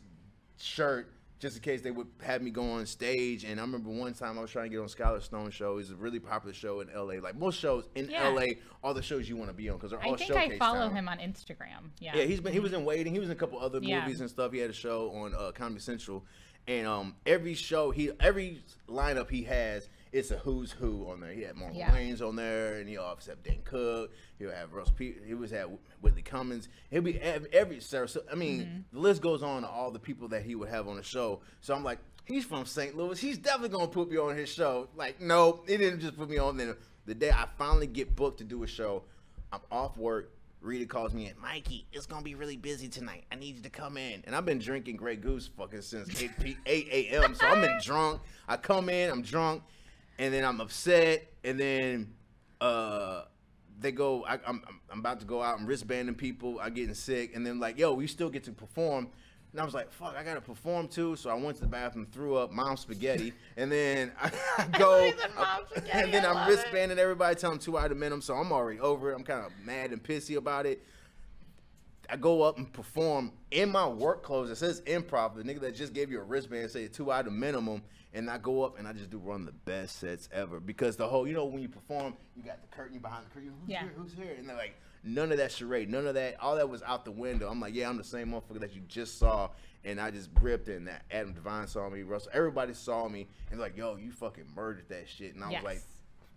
shirt just in case they would have me go on stage. And I remember one time I was trying to get on Skylar Stone's show. It's a really popular show in LA. Like most shows in LA, all the shows you want to be on because they're all showcase. I think I follow him on Instagram. Yeah. Yeah, he was in Waiting. He was in a couple other movies and stuff. He had a show on Comedy Central, and every lineup he has. It's a who's who on there. He had Marlon Wayans on there, and he always had Dan Cook. He'll have Russ Pete. He was had Whitley Cummings. He'll be every Sarah. So, I mean, the list goes on to all the people that he would have on the show. So I'm like, he's from St. Louis. He's definitely gonna put me on his show. Like, no, he didn't just put me on. Then the day I finally get booked to do a show, I'm off work. Rita calls me in, Mikey, it's gonna be really busy tonight. I need you to come in. And I've been drinking Grey Goose fucking since 8 a.m. So I've been drunk. I come in, I'm drunk. And then I'm upset, and then they go. I'm about to go out and wristbanding people. I'm getting sick, and then like, yo, we still get to perform. And I was like, fuck, I gotta perform too. So I went to the bathroom, threw up, mom spaghetti, and then I go, and then I'm wristbanding everybody, telling them 2 items minimum. So I'm already over it. I'm kind of mad and pissy about it. I go up and perform in my work clothes. It says improv. The nigga that just gave you a wristband say 2 hour minimum, and I go up and I just do one of the best sets ever because the whole, you know, when you perform, you got the curtain, you behind the curtain. Who's here? And they're like, none of that charade, none of that. All that was out the window. I'm like, yeah, I'm the same motherfucker that you just saw, and I just ripped it. And that Adam Devine saw me, Russell, everybody saw me, and like, yo, you fucking murdered that shit. And I was like,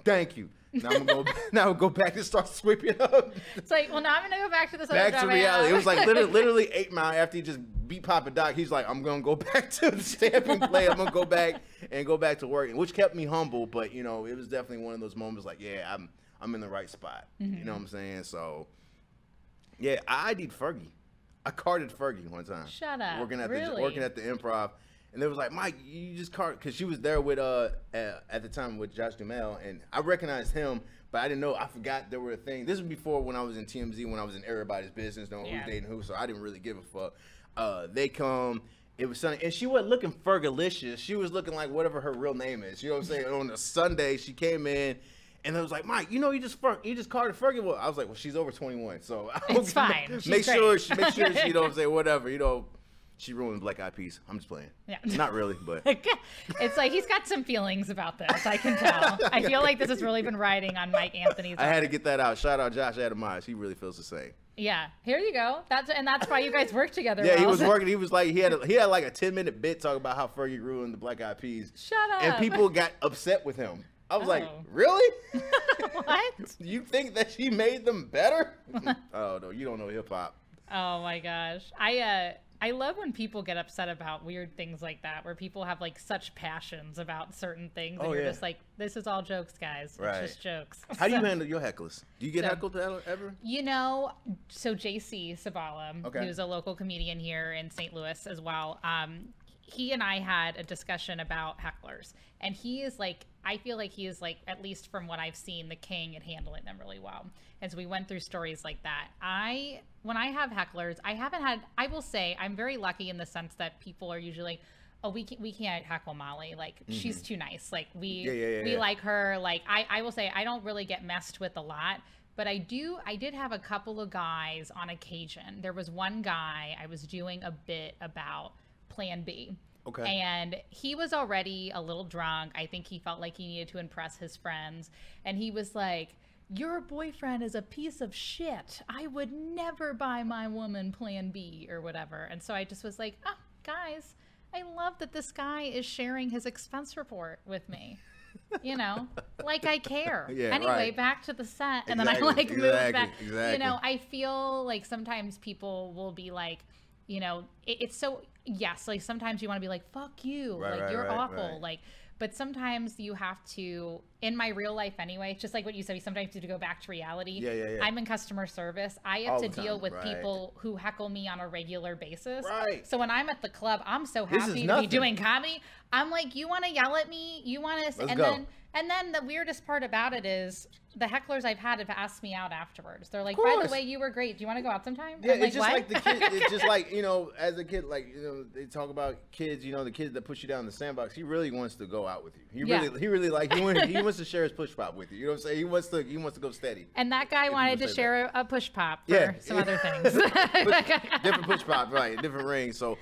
thank you. Now I'm gonna go back and start sweeping up. It's like, well, now I'm gonna go back to this. Back to reality. It was like literally 8 Mile after he just beat Papa Doc. He's like, I'm gonna go back to the stamping play. I'm gonna go back to work, which kept me humble. But you know, it was definitely one of those moments like, yeah, I'm in the right spot. Mm-hmm. You know what I'm saying? So, yeah, I ID'd Fergie. I carded Fergie one time. Shut up. Working at the Improv. And they was like, Mike, you just card, because she was there with at the time with Josh Duhamel, and I recognized him, but I didn't know. I forgot there were a thing. This was before when I was in TMZ, when I was in everybody's business, knowing who's dating who. So I didn't really give a fuck. They come. It was Sunday, and she wasn't looking Fergalicious. She was looking like whatever her real name is. You know what I'm saying? On a Sunday, she came in. And I was like, Mike, you know, you just carded Fergie. Well, I was like, well, she's over 21, so it's fine. Make sure she, you know what I'm saying, whatever, you know. She ruined Black Eyed Peas. I'm just playing. Yeah. Not really, but. It's like he's got some feelings about this. I can tell. I feel like this has really been riding on Mike Anthony's. I had to get that out. Shout out Josh Adamize. He really feels the same. Yeah. Here you go. That's why you guys work together. Yeah, well. He was working. He was like, he had like a 10-minute bit talking about how Fergie ruined the Black Eyed Peas. Shut up. And people got upset with him. I was like, really? What? You think that she made them better? Oh, no, you don't know hip hop. Oh, my gosh. I love when people get upset about weird things like that, where people have like such passions about certain things, and you're just like, this is all jokes, guys. Right. It's just jokes. How do you handle your hecklers? Do you get heckled ever? You know, so JC Sabala, who's a local comedian here in St. Louis as well, he and I had a discussion about hecklers, and he is like, I feel like he is like, at least from what I've seen, the king at handling them really well. And so we went through stories like that. When I have hecklers, I will say I'm very lucky in the sense that people are usually like, oh, we can't heckle Molly. Like, she's too nice. Like, we like her. Like, I will say I don't really get messed with a lot. But I did have a couple of guys on occasion. There was one guy I was doing a bit about Plan B. Okay. And he was already a little drunk. I think he felt like he needed to impress his friends. And he was like, your boyfriend is a piece of shit. I would never buy my woman Plan B or whatever. And so I just was like, oh, guys, I love that this guy is sharing his expense report with me. You know, like I care. Yeah, anyway, back to the set. And then I like moved back. Exactly. You know, I feel like sometimes people will be like, you know, it's so, yes, like sometimes you want to be like, fuck you, like you're awful, like, but sometimes you have to, in my real life anyway, it's just like what you said, we sometimes have to go back to reality. Yeah. I'm in customer service. I have to deal with people who heckle me on a regular basis. Right. So when I'm at the club, I'm so happy to be doing comedy. I'm like, you want to yell at me? You want to, and then the weirdest part about it is the hecklers I've had have asked me out afterwards. They're like, by the way, you were great. Do you want to go out sometime? Yeah, it's just like the kid. It's just like, you know, as a kid, like, you know, they talk about kids, you know, the kids that push you down in the sandbox. He really wants to go out with you. He really like, he wants to share his push pop with you. You know what I'm saying? He wants to go steady. And that guy wanted to share a push pop for some other things. Different push pop, right? Different rings. So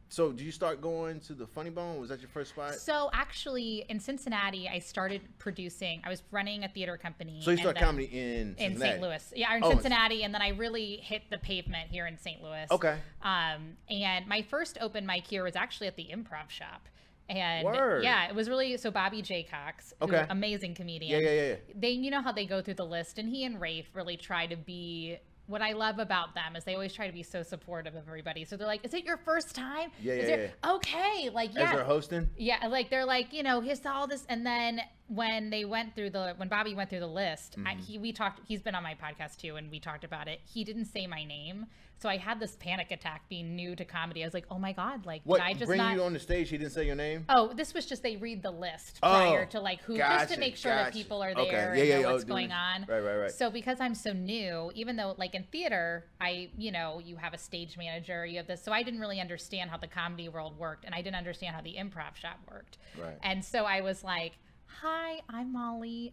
So did you start going to the Funny Bone? Was that your first spot? So actually, in Cincinnati, I started producing. I was running a theater company. So you started comedy in St. Louis. Yeah, in Cincinnati, and then I really hit the pavement here in St. Louis. Okay. And my first open mic here was actually at the Improv Shop. And Word. Yeah, it was really, so Bobby J. Cox, amazing comedian. Yeah. They, you know how they go through the list, and he and Rafe really try to be, what I love about them is they always try to be so supportive of everybody. So they're like, is it your first time? Yeah. Okay. Like, yeah. As they're hosting? Yeah. Like, they're like, you know, here's all this. And then when Bobby went through the list, he's been on my podcast too, and we talked about it. He didn't say my name. So I had this panic attack being new to comedy. I was like, oh my God, like, what, did I just bring you on the stage? He didn't say your name? Oh, this was just, they read the list prior to like who, just to make sure that people are there and know what's going on. Right. So because I'm so new, even though like in theater, you have a stage manager, you have this. So I didn't really understand how the comedy world worked, and I didn't understand how the Improv Shop worked. Right. And so I was like, hi, I'm Molly.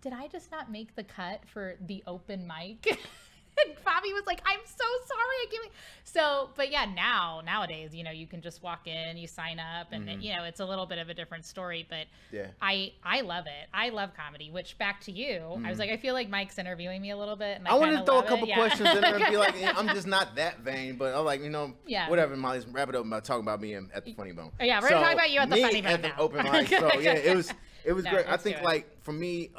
did I just not make the cut for the open mic? And Bobby was like, I'm so sorry. But yeah, nowadays, you can just walk in, you sign up, and it's a little bit of a different story. But yeah, I love it. I love comedy. Which, back to you, I was like, I feel like Mike's interviewing me a little bit, and I wanted to throw a couple Yeah. questions in there and be like, I'm just not that vain, but I'm like, Yeah. whatever. Molly's wrap it up about talking about me at the Funny Bone. Yeah, we're gonna talk about you at the Funny Bone at now. the open mic. So yeah, it was No, great. I let's think do it. like for me,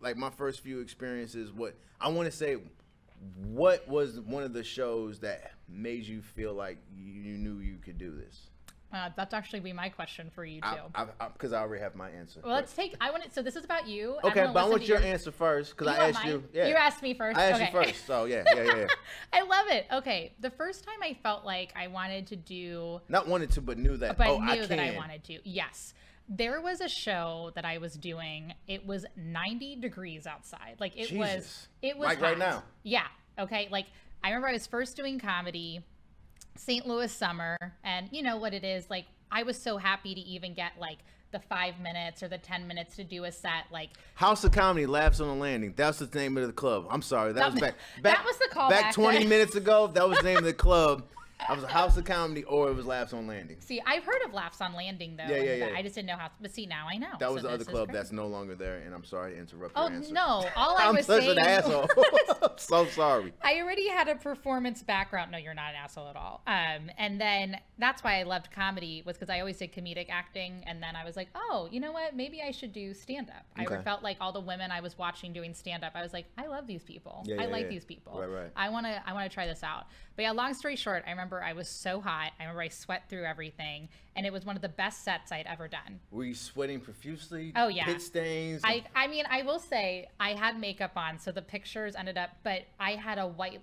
like my first few experiences, what I want to say. What was one of the shows that made you feel like you knew you could do this? That's actually be my question for you too. Because I already have my answer. Well, so this is about you. Okay, but I want your answer first because I asked you. Yeah. You asked me first. I asked okay. you first, so yeah. I love it. Okay, the first time I felt like I wanted to do. Not wanted to, but knew that. But I knew that I wanted to. Yes. There was a show that I was doing. It was 90 degrees outside. Like it Jesus. was like hot. right now. Yeah. Okay. Like I remember I was first doing comedy, St. Louis summer, and you know what it is. Like I was so happy to even get like the 5 minutes or the 10 minutes to do a set. Like House of Comedy, Laughs on the Landing. That's the name of the club. I'm sorry, that was back. That was the call back back 20 then. minutes ago. That was the name of the club. I was a House of Comedy, or it was Laughs on Landing. See, I've heard of Laughs on Landing though. Yeah. I just didn't know how. But see, now I know. That was So the other this is club great. that's no longer there, and I'm sorry to interrupt your answer. No, all I I'm was such saying. an asshole. I'm so sorry. I already had a performance background. No, you're not an asshole at all. And then that's why I loved comedy, was because I always did comedic acting, and then I was like, oh, you know what? Maybe I should do stand up. Okay. I felt like all the women I was watching doing stand up, I was like, I love these people. Yeah, I yeah, like yeah. these people. Right. I want to try this out. But yeah, long story short, I remember I was so hot. I remember I sweat through everything, and it was one of the best sets I'd ever done. Were you sweating profusely? Oh, yeah. Pit stains? I mean, I will say I had makeup on, so the pictures ended up, but I had a white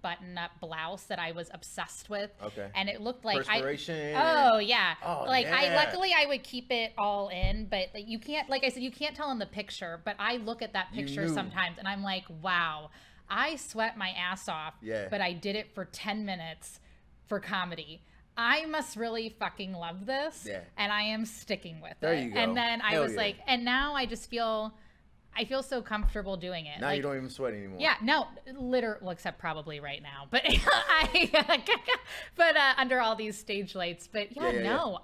button-up blouse that I was obsessed with. Okay. And it looked like Perspiration. Oh yeah. Oh, like yeah. luckily I would keep it all in, but like, you can't, like I said, you can't tell in the picture, but I look at that You picture knew. sometimes and I'm like, wow, I sweat my ass off, Yeah. but I did it for 10 minutes for comedy. I must really fucking love this. Yeah. And I am sticking with There it. you go. And then I Hell was yeah. like, and now I just feel so comfortable doing it. Now like, you don't even sweat anymore. yeah, no, well, except probably right now, but under all these stage lights. But yeah.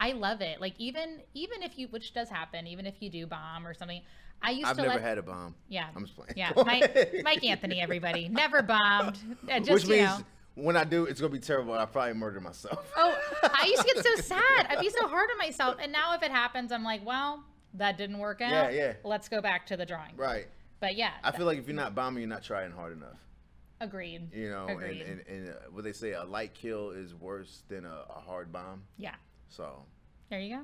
I love it. Like even if you, which does happen, even if you do bomb or something, I used I've to never let. had a bomb. Yeah, I'm just playing. Yeah, Go ahead. Mike Anthony, everybody never bombed. Just Which means know. when I do, it's gonna be terrible. I probably murder myself. Oh, I used to get so sad. I'd be so hard on myself, and now if it happens, I'm like, well, that didn't work out. Yeah. Let's go back to the drawing board. Right. But yeah, I feel like if you're not bombing, you're not trying hard enough. agreed. You know, Agreed. and what they say, a light kill is worse than a hard bomb. Yeah. So There you go.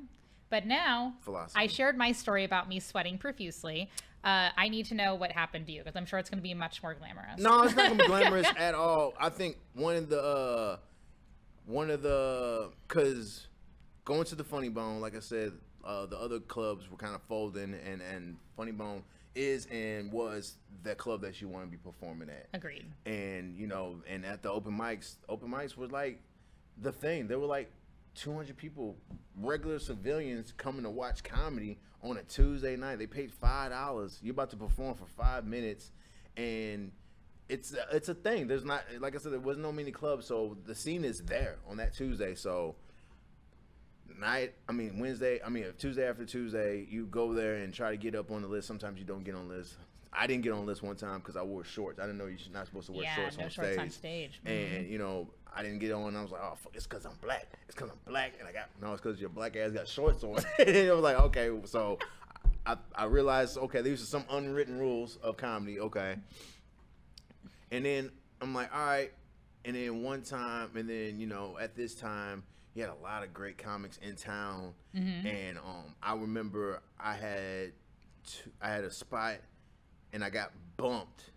But now, Philosophy. I shared my story about me sweating profusely. I need to know what happened to you, because I'm sure it's going to be much more glamorous. no, it's not gonna be glamorous at all. I think one of the because going to the Funny Bone, like I said, the other clubs were kind of folding, and Funny Bone is and was that club that you want to be performing at. Agreed. And and at the open mics were like the thing. There were like 200 people, regular civilians, coming to watch comedy on a Tuesday night. They paid $5. You're about to perform for 5 minutes, and it's a thing. There's not, like I said, there wasn't no many clubs, so the scene is there on that Tuesday. So Tuesday after Tuesday, you go there and try to get up on the list. Sometimes you don't get on the list. I didn't get on the list one time because I wore shorts. I didn't know you're not supposed to wear shorts no on shorts stage. on stage. And I didn't get on, and I was like, oh, fuck, it's because I'm black. It's because I'm black, and it's because your black ass got shorts on. And I was like, okay, so I realized, okay, these are some unwritten rules of comedy, okay. And then I'm like, all right. And then one time, and then, at this time, you had a lot of great comics in town. And I remember I had a spot, and I got bumped.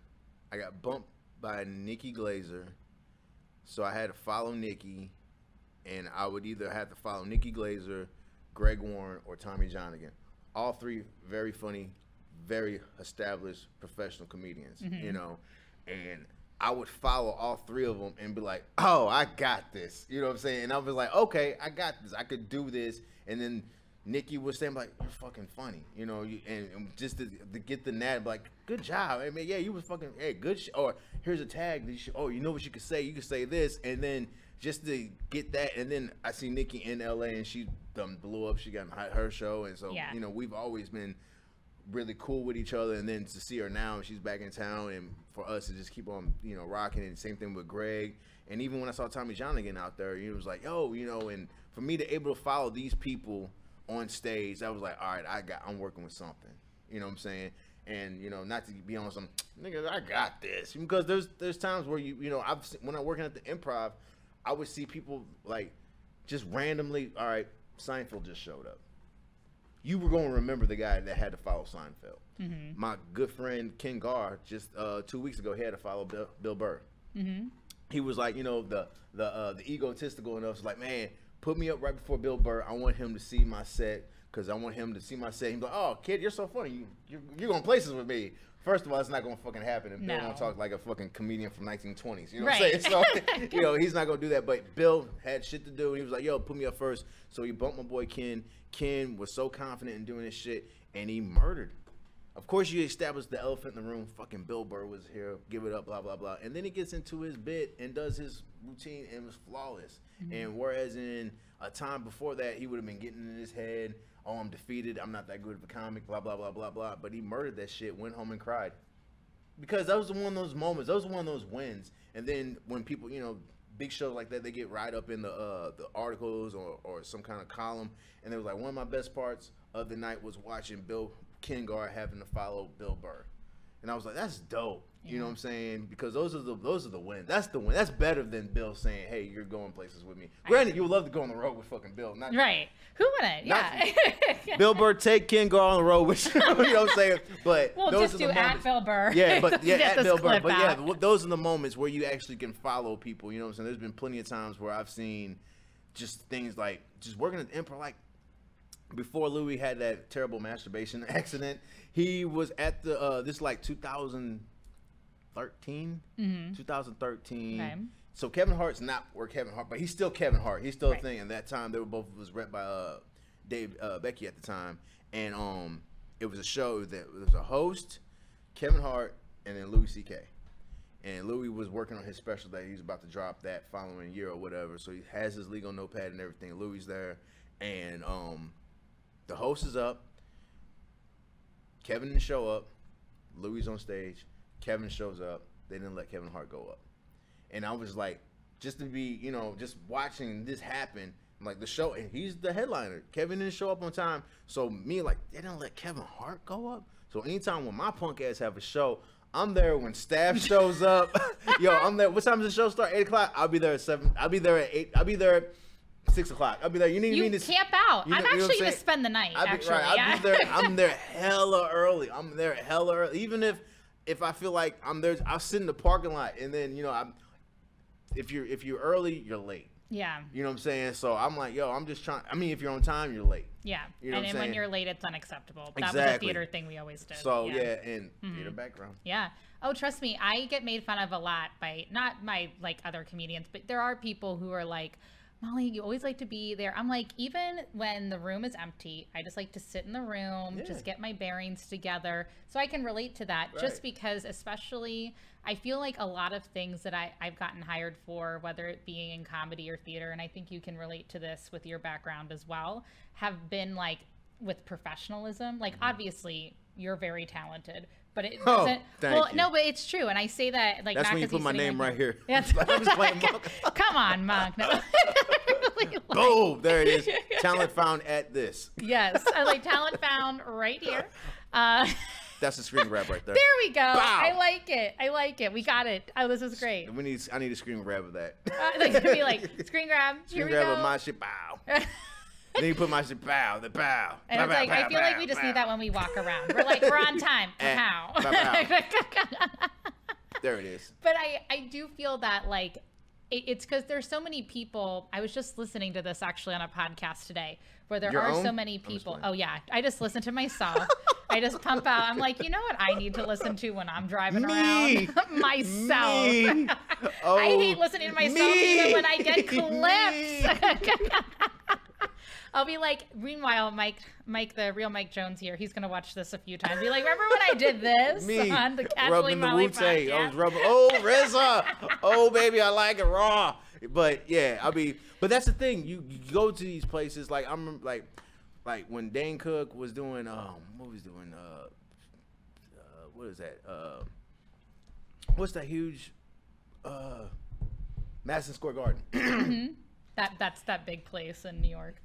I got bumped by Nikki Glazer. So I had to follow Nikki, and I would either have to follow Nikki Glazer, Greg Warren, or Tommy Johnigan. All three very funny, very established professional comedians, and I would follow all three of them and be like, oh, I got this. You know what I'm saying? And I was like, okay, I got this. I could do this. And then Nikki was saying like, "You're fucking funny," you know, and just to get the nat, like, "Good job." I mean, yeah, you was fucking, hey, good. Or here's a tag. You know what you could say? You could say this, and then just to get that, and then I see Nikki in LA, and she done blew up. She got her show, and so you know, we've always been really cool with each other, and then to see her now, she's back in town, and for us to just keep on, you know, rocking. And same thing with Greg. And even when I saw Tommy John again out there, he was like, "Yo," you know, and for me to able to follow these people on stage, I was like, all right, I'm working with something. You know what I'm saying? And, you know, not to be on some, nigga, I got this. Because there's times where, you know, when I'm working at the Improv, I would see people, like, just randomly, all right, Seinfeld just showed up. You were going to remember the guy that had to follow Seinfeld. Mm-hmm. My good friend Ken Garr, just 2 weeks ago, he had to follow Bill Burr. Mm-hmm. He was like, you know, the egotistical enough, was like, man, put me up right before Bill Burr. I want him to see my set, because I want him to see my set. He's like, "Oh, kid, you're so funny. You're going places with me." First of all, it's not going to fucking happen. And Bill don't talk like a fucking comedian from 1920s. You know what I'm saying? So, you know, he's not going to do that. But Bill had shit to do. And he was like, "Yo, put me up first." So he bumped my boy Ken. Ken was so confident in doing this shit, and he murdered. Of course, you established the elephant in the room. Fucking Bill Burr was here. Give it up, blah, blah, blah. And then he gets into his bit and does his routine, and it was flawless. Mm-hmm. And whereas in a time before that, he would have been getting in his head, "Oh, I'm defeated. I'm not that good of a comic, blah, blah, blah, blah, blah." But he murdered that shit, went home and cried. Because that was one of those moments. That was one of those wins. And then when people, you know, big shows like that, they get right up in the articles or some kind of column. And it was like, one of my best parts of the night was watching Ken Garr having to follow Bill Burr. And I was like, that's dope. You know what I'm saying? Because those are the wins. That's the win. That's better than Bill saying, "Hey, you're going places with me." Granted, you would love to go on the road with fucking Bill. Not, right. Who wouldn't? Yeah. Bill Burr, take Ken Garr on the road with you. You know what I'm saying? But we'll those just are do the moments. at Bill Burr. Yeah, but at Bill Burr. But back. yeah, those are the moments where you actually can follow people. You know what I'm saying? There's been plenty of times where I've seen just things like just working at the Improv, like before Louis had that terrible masturbation accident, he was at the this like 2013. Okay. So Kevin Hart's not where Kevin Hart, but he's still Kevin Hart. He's still a thing. And that time they were both was rep by Dave Becky at the time, and it was a show that was a host, Kevin Hart, and then Louis C.K. And Louis was working on his special that he was about to drop that following year or whatever. So he has his legal notepad and everything. Louis there, and the host is up. Kevin didn't show up. Louis on stage. Kevin shows up. They didn't let Kevin Hart go up. And I was like, just to be, you know, just watching this happen, I'm like, the show, and he's the headliner. Kevin didn't show up on time. So me, like, they didn't let Kevin Hart go up? So anytime when my punk ass have a show, I'm there when staff shows up. Yo, I'm there. What time does the show start? 8 o'clock? I'll be there at 7. I'll be there at 8. I'll be there at 6 o'clock. I'll be there. You need me to camp out. I'm actually going to spend the night, actually. I'll be there. I'm there hella early. Even if I feel like I'm there, I'll sit in the parking lot, and then, you know, if you're early, you're late. Yeah. You know what I'm saying? So I'm like, yo, I'm just trying. I mean, if you're on time, you're late. Yeah. You know and when you're late, it's unacceptable. That was a theater thing we always did. So and theater background. Yeah. Oh, trust me, I get made fun of a lot by not my like other comedians, but there are people who are like, "Molly, you always like to be there." I'm like, even when the room is empty, I just like to sit in the room, just get my bearings together. So I can relate to that, just because especially I feel like a lot of things that I've gotten hired for, whether it being in comedy or theater, and I think you can relate to this with your background as well, have been like with professionalism. Like, obviously, you're very talented, but it doesn't. No, but it's true, and I say that like that's not when you put my name right here. That's I'm just playing Monk. Come on, Monk. No. Boom! There it is. Talent found at this. Yes, I like talent found right here. That's a screen grab right there. There we go. Bow. I like it. We got it. Oh, this is great. I need a screen grab of that. Like to be like screen grab. Screen grab of my shit. Bow. Then you put my shit. Bow. The bow. And bow, it's like bow, I feel bow, like we just bow. need that when we walk around. We're like we're on time. Pow. There it is. But I do feel that like it's because there's so many people. I was just listening to this actually on a podcast today where there are so many people. Oh yeah, I just listen to myself. I just pump out. I'm like, you know what I need to listen to when I'm driving around? Myself. Oh, I hate listening to myself even when I get clips. I'll be like, meanwhile, Mike, the real Mike Jones here, he's gonna watch this a few times. Be like, remember when I did this on the Casually Molly podcast? I was rubbing. Oh, RZA. Oh, baby, I like it raw. But yeah, I mean, but that's the thing. You go to these places like I'm like when Dane Cook was doing what was doing what is that what's that huge Madison Square Garden. That's that big place in New York.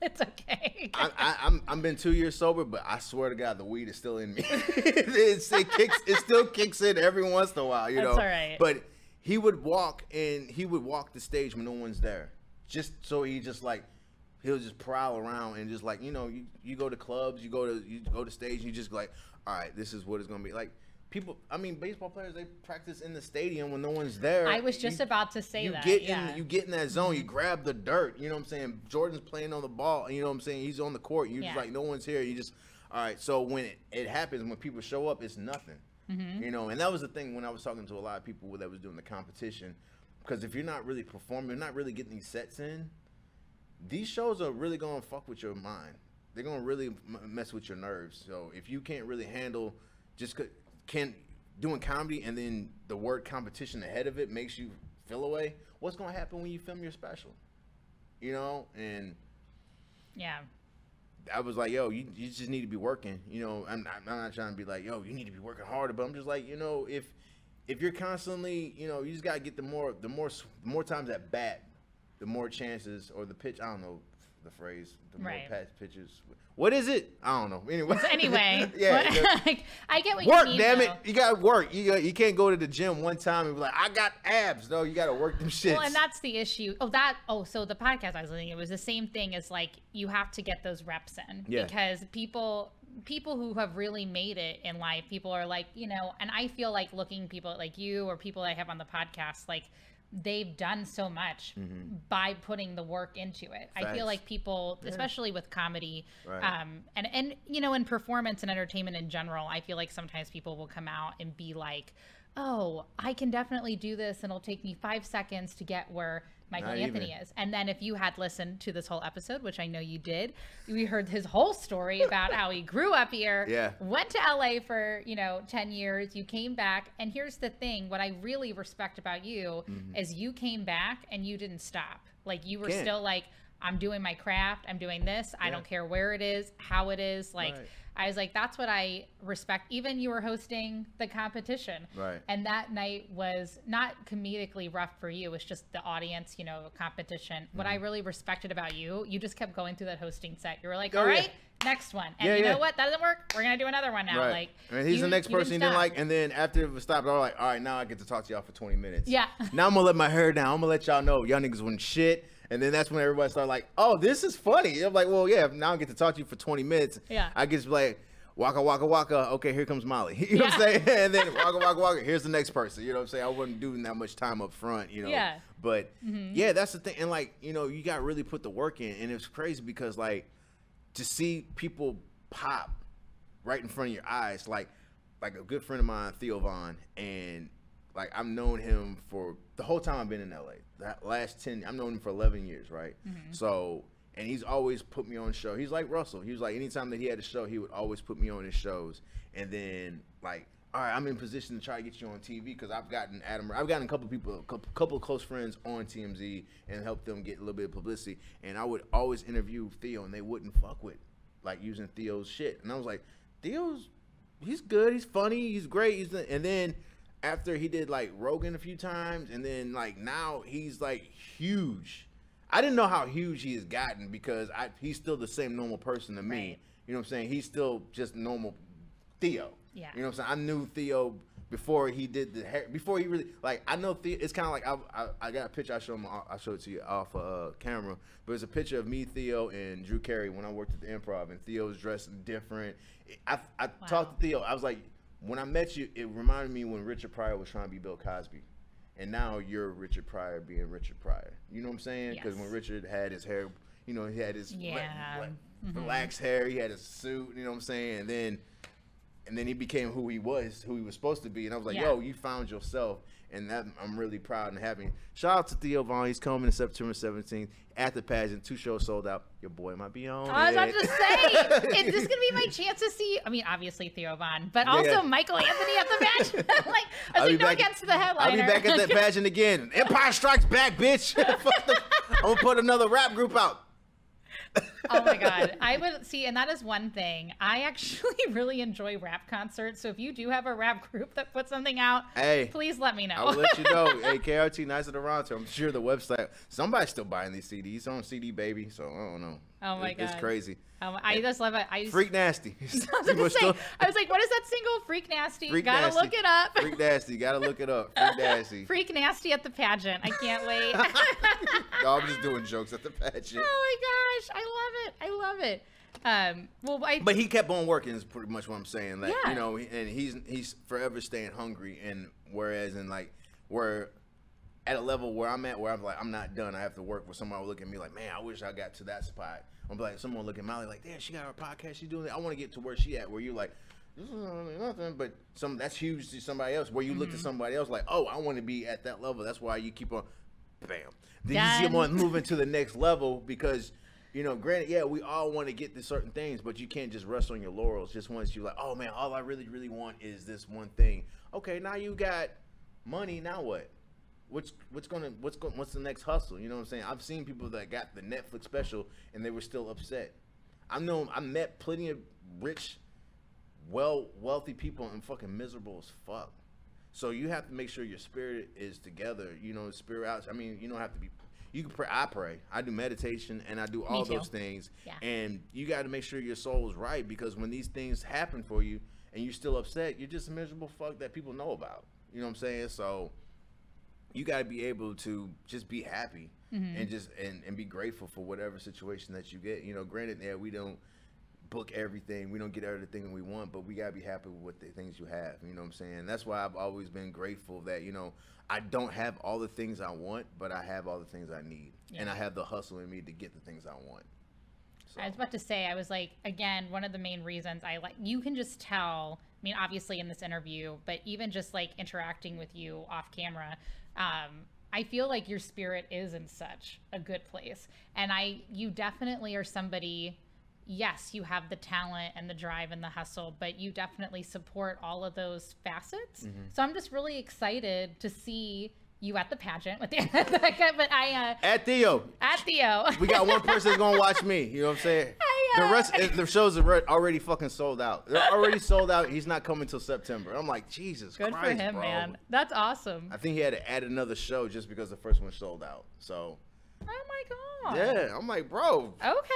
It's okay. I'm been 2 years sober, but I swear to God, the weed is still in me. it still kicks in every once in a while, you know. That's all right. But he would walk the stage when no one's there, just so he'll just prowl around and just like, you know, you go to clubs, you go to stage, and you just like, all right, this is what it's gonna be like. People, I mean, baseball players, they practice in the stadium when no one's there. I was just about to say that. You get in that zone, you grab the dirt, you know what I'm saying? Jordan's playing on the ball, and you know what I'm saying? He's on the court, just like, no one's here. You just, all right, so when it happens, when people show up, it's nothing. You know, and that was the thing when I was talking to a lot of people that was doing the competition, because if you're not really performing, not really getting these sets in, these shows are really going to fuck with your mind. They're going to really mess with your nerves. So if you can't really handle doing comedy and then the word competition ahead of it makes you feel away, what's going to happen when you film your special? You know, and yeah. I was like, yo, you just need to be working. You know, I'm not trying to be like, yo, you need to be working harder, but I'm just like, you know, if you're constantly, you know, you just gotta get the more times at bat, the more chances, or the pitch. I don't know the phrase. The more pitches. What is it? I don't know. Anyway. Yeah. I get what you mean. Work, damn it. You gotta work. You can't go to the gym one time and be like, I got abs. No, you gotta work them shits. Well, and that's the issue. So the podcast I was listening, it was the same thing as like, you have to get those reps in. Yeah. Because people who have really made it in life, people are like, you know, and I feel like looking people like you or people that I have on the podcast, like, they've done so much by putting the work into it. Facts. I feel like people, especially with comedy, and you know, in performance and entertainment in general, I feel like sometimes people will come out and be like, oh, I can definitely do this and it'll take me 5 seconds to get where Michael Anthony is. And then if you had listened to this whole episode, which I know you did, we heard his whole story about how he grew up here, went to LA for, 10 years, you came back. And here's the thing, what I really respect about you is you came back and you didn't stop. Like, you were still like, I'm doing my craft, I'm doing this, I don't care where it is, how it is, like, I was like, that's what I respect. Even you were hosting the competition. Right. And that night was not comedically rough for you. It was just the audience, competition. What I really respected about you, you just kept going through that hosting set. You were like, all right, next one. And you know what? That doesn't work. We're going to do another one now. Like, and he's the next person you didn't like. And then after it stopped, I was like, all right, now I get to talk to y'all for 20 minutes. Yeah. Now I'm going to let my hair down. I'm going to let y'all know y'all niggas wasn't shit. And then that's when everybody started like, oh, this is funny. I'm like, well, yeah, now I get to talk to you for 20 minutes. Yeah. I get to like, waka, waka, waka. Okay, here comes Molly. You know what I'm saying? And then waka, waka, waka. Here's the next person. You know what I'm saying? I wasn't doing that much time up front, Yeah. But, yeah, that's the thing. And, like, you got to really put the work in. And it's crazy because, like, to see people pop right in front of your eyes, like a good friend of mine, Theo Vaughn, and, like, I've known him for the whole time I've been in LA. That last 10, I've known him for 11 years, right? So, and he's always put me on show. He's like Russell. He was like, anytime that he had a show, he would always put me on his shows. And then, like, all right, I'm in position to try to get you on TV because I've gotten a couple of close friends on TMZ and helped them get a little bit of publicity. And I would always interview Theo, and they wouldn't fuck with, like, using Theo's shit. And I was like, he's good, he's funny, he's great. And then after he did like Rogan a few times, and then like now he's like huge. I didn't know how huge he has gotten because he's still the same normal person to me. You know what I'm saying? He's still just normal Theo. Yeah. You know what I'm saying? I knew Theo before he did the hair, before he really, like, I know Theo. It's kind of like I got a picture I showed it to you off camera, but it's a picture of me, Theo, and Drew Carey when I worked at the Improv, and Theo's dressed different. I talked to Theo. I was like, when I met you, it reminded me when Richard Pryor was trying to be Bill Cosby. And now you're Richard Pryor being Richard Pryor. You know what I'm saying? Because when Richard had his hair, he had his relaxed hair, he had his suit, you know what I'm saying? And then he became who he was supposed to be. And I was like, yo, you found yourself. and that I'm really proud and happy. Shout out to Theo Vaughn. He's coming September 17th at the pageant. 2 shows sold out. Your boy might be on. I was about to say, is this gonna be my chance to see? I mean, obviously Theo Vaughn, but also Michael Anthony at the pageant. Like, I was like, no against the headliner. I'll be back at that pageant again. Empire Strikes Back, bitch. I'm gonna put another rap group out. Oh my God. I would see, and that is one thing. I actually really enjoy rap concerts. So if you do have a rap group that puts something out, please let me know. I'll let you know. Hey, KRT, Nice of Toronto. I'm sure the website, somebody's still buying these CDs on CD Baby. So I don't know. Oh my God. It's crazy. I just love it. Freak Nasty. I was like, what is that single? Freak Nasty. Gotta look it up. Freak Nasty. Gotta look it up. Freak Nasty. Freak Nasty at the pageant. I can't wait. No, I'm just doing jokes at the pageant. Oh my gosh. I love it. But he kept on working is pretty much what I'm saying. Like, you know, and he's forever staying hungry. And whereas we're at a level where I'm at, where I'm like, I'm not done. I have to work with somebody will look at me like, man, I wish I got to that spot. I'm like, someone look at Molly like, damn, she got her podcast, she's doing it. I want to get to where she at, where you're like, this is nothing, but that's huge to somebody else. Where you look to somebody else like, oh, I want to be at that level. That's why you keep on, bam. Then you see them on moving to the next level because, you know, granted, yeah, we all want to get to certain things, but you can't just rest on your laurels. Just once you're like, oh man, all I really, really want is this one thing. Okay, now you got money. Now what? What's the next hustle? You know what I'm saying? I've seen people that got the Netflix special and they were still upset. I met plenty of rich, wealthy people and fucking miserable as fuck. So you have to make sure your spirit is together. You know, spirit out. I mean, you don't have to be. You can pray. I pray. I do meditation and I do all those things. Yeah. And you got to make sure your soul is right because when these things happen for you and you're still upset, you're just a miserable fuck that people know about. You know what I'm saying? So you got to be able to just be happy and just and be grateful for whatever situation that you get. You know, granted, yeah, we don't book everything, we don't get everything we want, but we got to be happy with the things you have. You know what I'm saying? That's why I've always been grateful that, you know, I don't have all the things I want, but I have all the things I need, and I have the hustle in me to get the things I want. So. I was about to say, I was like, again, one of the main reasons I like, you can just tell, I mean, obviously in this interview, but even just like interacting with you off camera, I feel like your spirit is in such a good place. And you definitely are somebody, yes, you have the talent and the drive and the hustle, but you definitely support all of those facets. So I'm just really excited to see you at the pageant with at Theo. We got one person that's gonna watch me. You know what I'm saying? The rest, the shows are already fucking sold out. They're already sold out. He's not coming till September. I'm like, Jesus Christ, good for him, bro. Man. That's awesome. I think he had to add another show just because the first one sold out. So. Oh my God. Yeah, I'm like, bro. Okay.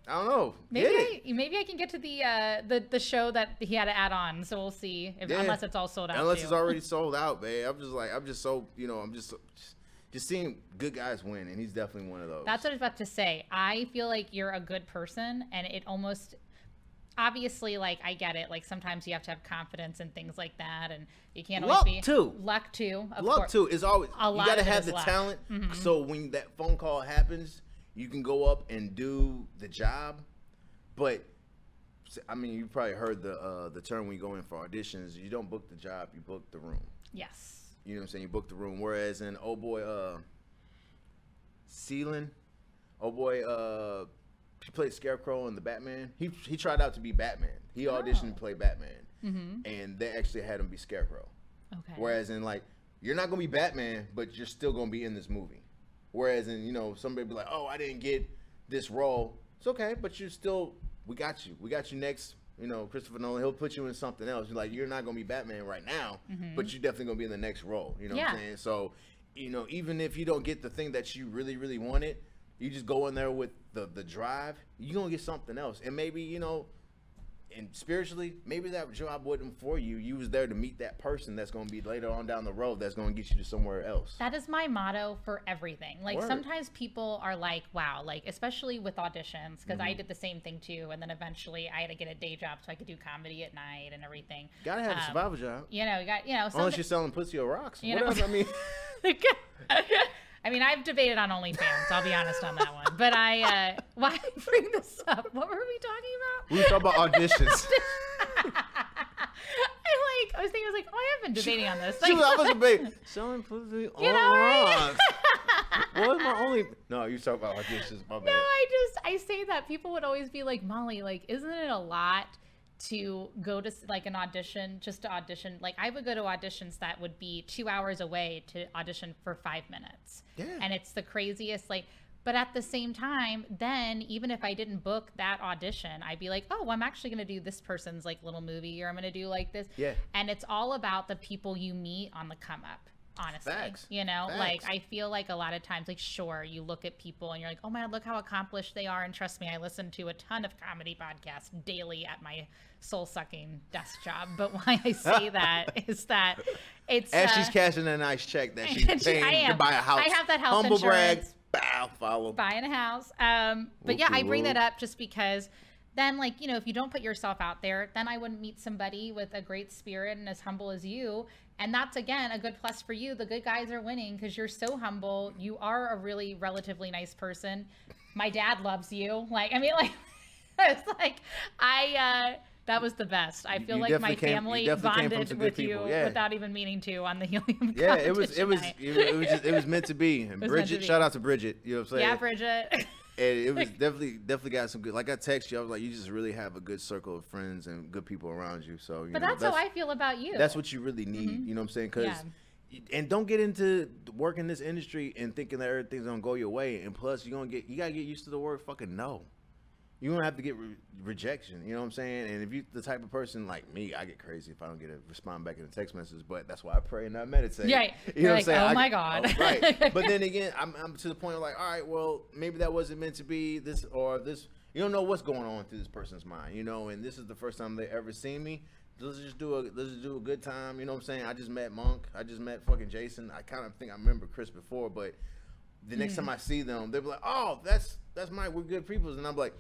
I don't know. Maybe I can get to the show that he had to add on. So we'll see unless it's all sold out. Unless it's already sold out, man. I'm just so, you know, I'm just seeing good guys win, and he's definitely one of those. That's what I was about to say. I feel like you're a good person, and it almost, obviously, like, I get it. Like, sometimes you have to have confidence and things like that, and you can't always be... Luck, too. Luck, too, is always... You got to have the talent, so when that phone call happens, you can go up and do the job. But, I mean, you probably heard the term when you go in for auditions. You don't book the job, you book the room. Yes. You know what I'm saying? You book the room. Whereas in Sealand, he played Scarecrow in the Batman. He tried out to be Batman. He auditioned to play Batman, and they actually had him be Scarecrow. Okay. Whereas in, like, you're not gonna be Batman, but you're still gonna be in this movie. Whereas in, you know, somebody be like, oh, I didn't get this role. It's okay, but you're still. We got you. We got you next. You know, Christopher Nolan, he'll put you in something else. You're like, you're not going to be Batman right now, but you're definitely going to be in the next role. You know what I'm saying? So, you know, even if you don't get the thing that you really, really wanted, you just go in there with the drive, you're going to get something else. And maybe, you know, and spiritually, maybe that job wasn't for you. You was there to meet that person that's going to be later on down the road that's going to get you to somewhere else. That is my motto for everything. Like, sometimes people are like, wow, like, especially with auditions, because I did the same thing too. And then eventually I had to get a day job so I could do comedy at night and everything. Gotta have a survival job. You know, unless you're selling pussy or rocks. What else? I mean, I mean, I've debated on OnlyFans. I'll be honest on that one. But why did I bring this up? What were we talking about? We were talking about auditions. I was like, oh, I have been debating on this. She was, I was debating. Selling pussy on rocks. What was my only? No, you talk about auditions. My bad. No, I say that people would always be like, Molly, like, isn't it a lot to go to like an audition, just to audition? Like, I would go to auditions that would be 2 hours away to audition for 5 minutes. Yeah. And it's the craziest, like, but at the same time, then even if I didn't book that audition, I'd be like, oh, I'm actually going to do this person's like little movie, or I'm going to do like this. Yeah. And it's all about the people you meet on the come up. Honestly, Facts. you know, Facts. like I feel like a lot of times, like, sure, you look at people and you're like, oh man, look how accomplished they are. And trust me, I listen to a ton of comedy podcasts daily at my soul sucking desk job. But why I say that is that it's and she's cashing a nice check that she's paying to buy a house. I have that health Humble insurance. brag. Bow. Follow. Buying a house. But yeah, I bring that up just because then, like, you know, if you don't put yourself out there, then I wouldn't meet somebody with a great spirit and as humble as you. And that's, again, a good plus for you. The good guys are winning because you're so humble. You are a really relatively nice person. My dad loves you. Like, I mean, like, it's like, that was the best. I feel like my family bonded with you without even meaning to on the Helium. Yeah, it was meant to be. And Bridget, shout out to Bridget. You know what I'm saying? Yeah, Bridget. And it was definitely got some good. Like I text you, I was like, you just really have a good circle of friends and good people around you. So, but that's how I feel about you. That's what you really need. You know what I'm saying? Because, and don't get into working this industry and thinking that everything's gonna go your way. And plus, you gotta get used to the word fucking no. You're gonna have to get rejection. You know what I'm saying? And if you the type of person like me, I get crazy if I don't get a respond back in the text messages. But that's why I pray and not meditate. Yeah, you know what I'm saying? Oh my God. Right. But then again, I'm to the point of like, all right, well, maybe that wasn't meant to be this or this. You don't know what's going on through this person's mind, you know. And this is the first time they ever seen me. Let's just do a good time. You know what I'm saying? I just met Monk. I just met fucking Jason. I kind of think I remember Chris before, but the next time I see them, they'll be like, oh, that's Mike. We're good people. And I'm like,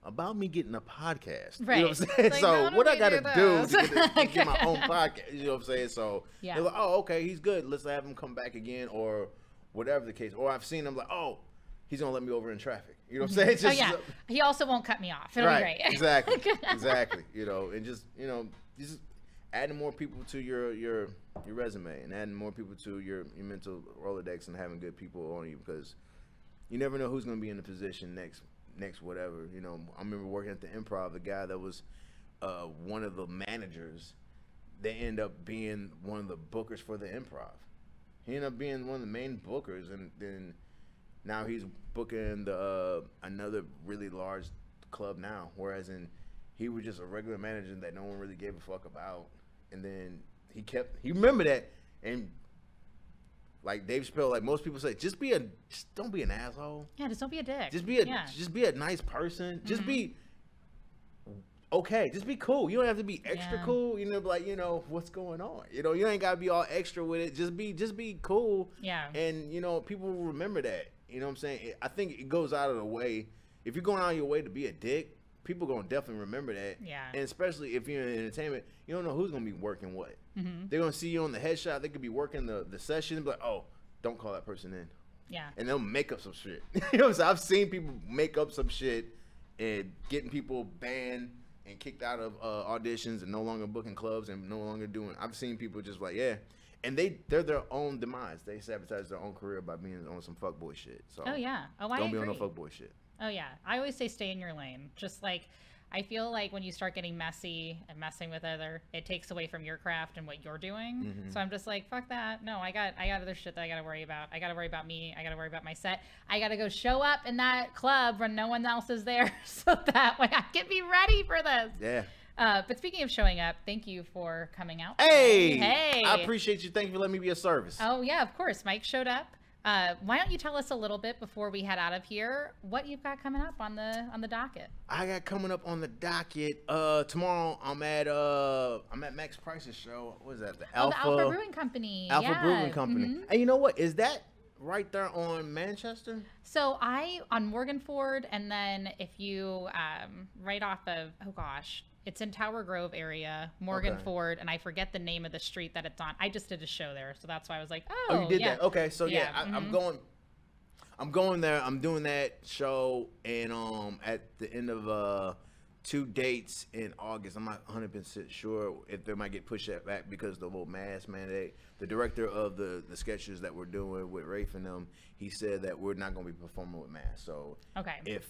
about me getting a podcast. Right. You know what I'm saying? Like, so what I got to do to get my own Yeah. podcast, you know what I'm saying? So they're like, oh, okay, he's good. Let's have him come back again or whatever the case. Or I've seen him like, oh, he's going to let me over in traffic. You know what I'm saying? Just, he also won't cut me off. It'll be great. Exactly. Exactly. You know, and just, you know, just adding more people to your resume and adding more people to your mental Rolodex and having good people on you, because you never know who's going to be in the position next whatever. You know, I remember working at the Improv, the guy that was one of the managers, they end up being one of the bookers for the Improv. He ended up being one of the main bookers, and then now he's booking the another really large club now, whereas he was just a regular manager that no one really gave a fuck about. And then he remembered that, and like Dave Chappelle, like most people say, just don't be an asshole. Yeah, just don't be a dick. Just be a nice person. Just be okay. Just be cool. You don't have to be extra cool. You know, like, you know, what's going on? You know, you ain't gotta be all extra with it. Just be cool. Yeah. And you know, people will remember that. You know what I'm saying? I think it goes out of the way. If you're going out of your way to be a dick, people gonna definitely remember that. Yeah. And especially if you're in entertainment, you don't know who's gonna be working what. They're gonna see you on the headshot. They could be working the session and be like, oh, don't call that person in. Yeah. And they'll make up some shit. You know what I'm saying? I've seen people make up some shit and getting people banned and kicked out of auditions and no longer booking clubs and no longer doing. I've seen people just like, yeah. And they're their own demise. They sabotage their own career by being on some fuckboy shit. So I don't be agree. on no fuckboy shit. Oh yeah, I always say stay in your lane. Just like, I feel like when you start getting messy and messing with it takes away from your craft and what you're doing. So I'm just like, fuck that. No, I got other shit that I got to worry about. I got to worry about me. I got to worry about my set. I got to go show up in that club when no one else is there, so that way I can be ready for this. Yeah. But speaking of showing up, thank you for coming out. Hey, I appreciate you. Thank you for letting me be of service. Oh yeah, of course. Mike showed up. Why don't you tell us a little bit before we head out of here what you've got coming up on the docket? I got coming up on the docket tomorrow. I'm at Max Price's show. What is that? The Alpha Brewing Company. Alpha Brewing Company. And you know what? Is that right there on Manchester? So on Morgan Ford, and then if you right off of it's in Tower Grove area, Morgan Ford, and I forget the name of the street that it's on. I just did a show there, so that's why I was like, oh, you did that? Okay, so I'm going there. I'm doing that show, and at the end of 2 dates in August. I'm not 100% sure if they might get pushed back because of the whole mask mandate. The director of the sketches that we're doing with Rafe and them, he said that we're not going to be performing with masks. So if